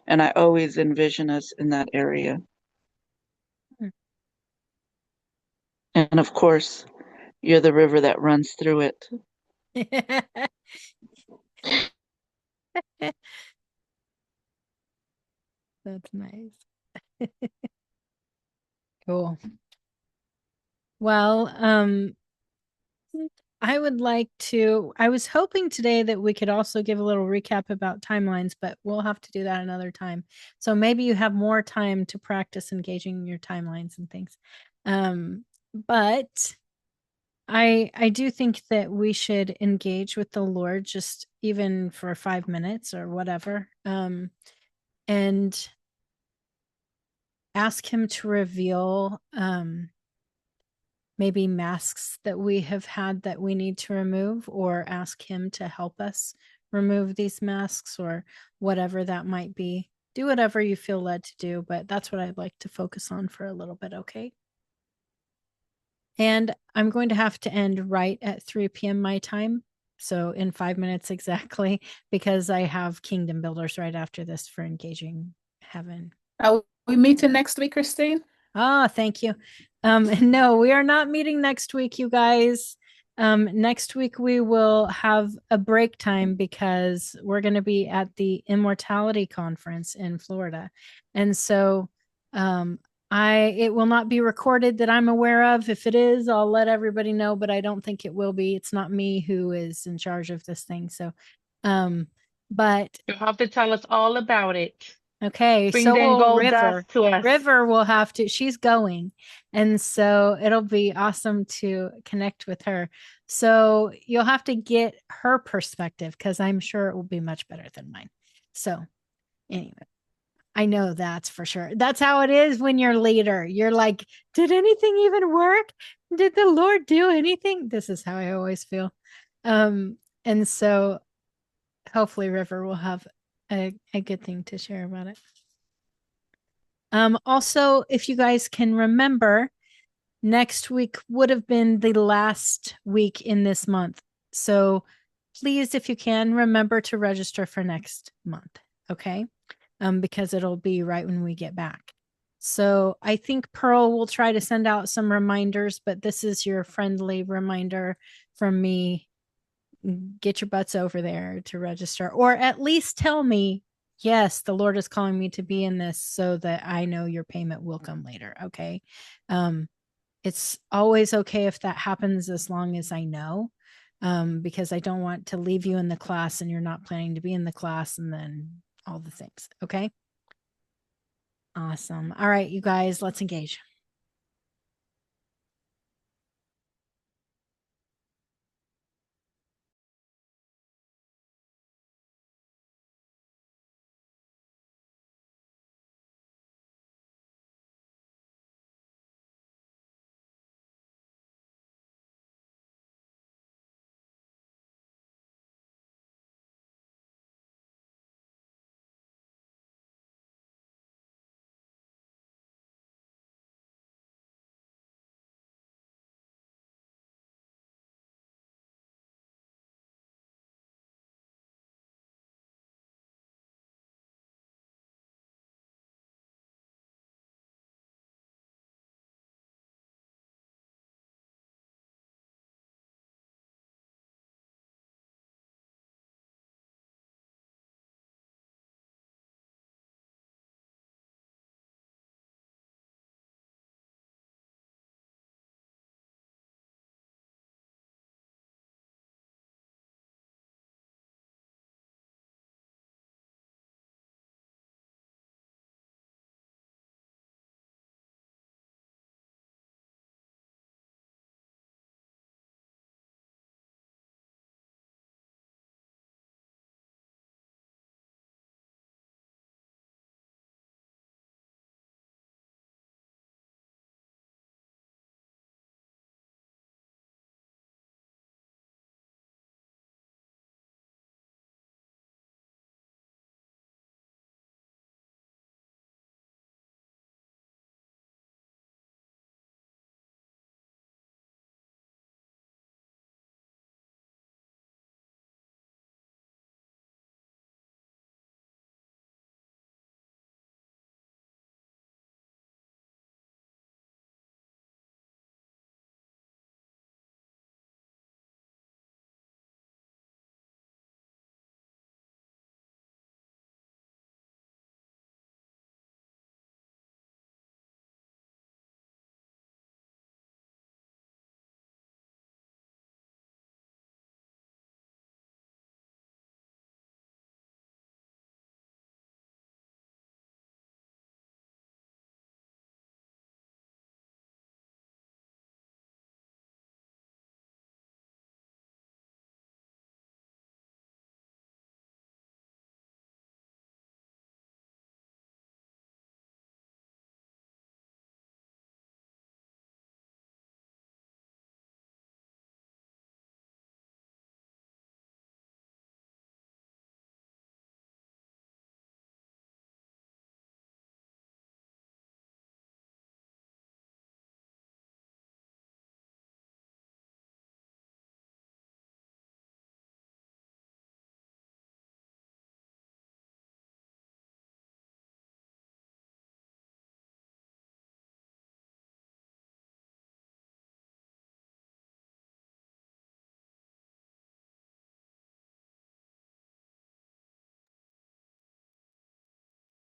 And I always envision us in that area. And of course, you're the river that runs through it. That's nice. Cool. Well, I was hoping today that we could also give a little recap about timelines, but we'll have to do that another time. So maybe you have more time to practice engaging your timelines and things. But I do think that we should engage with the Lord just even for 5 minutes or whatever. And ask him to reveal maybe masks that we have had that we need to remove, or ask him to help us remove these masks, or whatever that might be. Do whatever you feel led to do, but that's what I'd like to focus on for a little bit, okay? And I'm going to have to end right at 3 p.m. my time. So in 5 minutes exactly, because I have Kingdom Builders right after this for engaging heaven. Are we meeting next week, Christine? Ah, thank you. No, we are not meeting next week, you guys. Next week we will have a break time because we're going to be at the Immortality Conference in Florida. And so it will not be recorded that I'm aware of. If it is, I'll let everybody know, but I don't think it will be. It's not me who is in charge of this thing. So but You'll have to tell us all about it. okay, Bring so then will gold dust River. to us. River will have to, she's going. And so it'll be awesome to connect with her. So you'll have to get her perspective because I'm sure it will be much better than mine. So anyway, I know that's for sure. That's how it is when you're leader. You're like, did anything even work? Did the Lord do anything? This is how I always feel. And so hopefully River will have a good thing to share about it. Also, if you guys can remember, next week would have been the last week in this month. So please, if you can, remember to register for next month. Okay. Because it'll be right when we get back. So I think Pearl will try to send out some reminders, but this is your friendly reminder from me. Get your butts over there to register, or at least tell me, yes, the Lord is calling me to be in this, so that I know your payment will come later. Okay. It's always okay if that happens, as long as I know, because I don't want to leave you in the class and you're not planning to be in the class and then all the things. Okay. Awesome. All right, you guys, let's engage.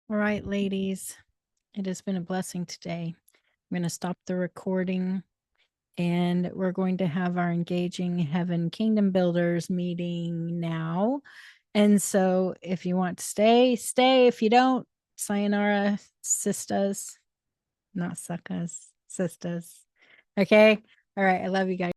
All right, ladies, it has been a blessing today. I'm going to stop the recording, and we're going to have our Engaging Heaven Kingdom Builders meeting now. And so if you want to stay, stay. If you don't, sayonara, sisters, not suckers, sisters. Okay. All right. I love you guys.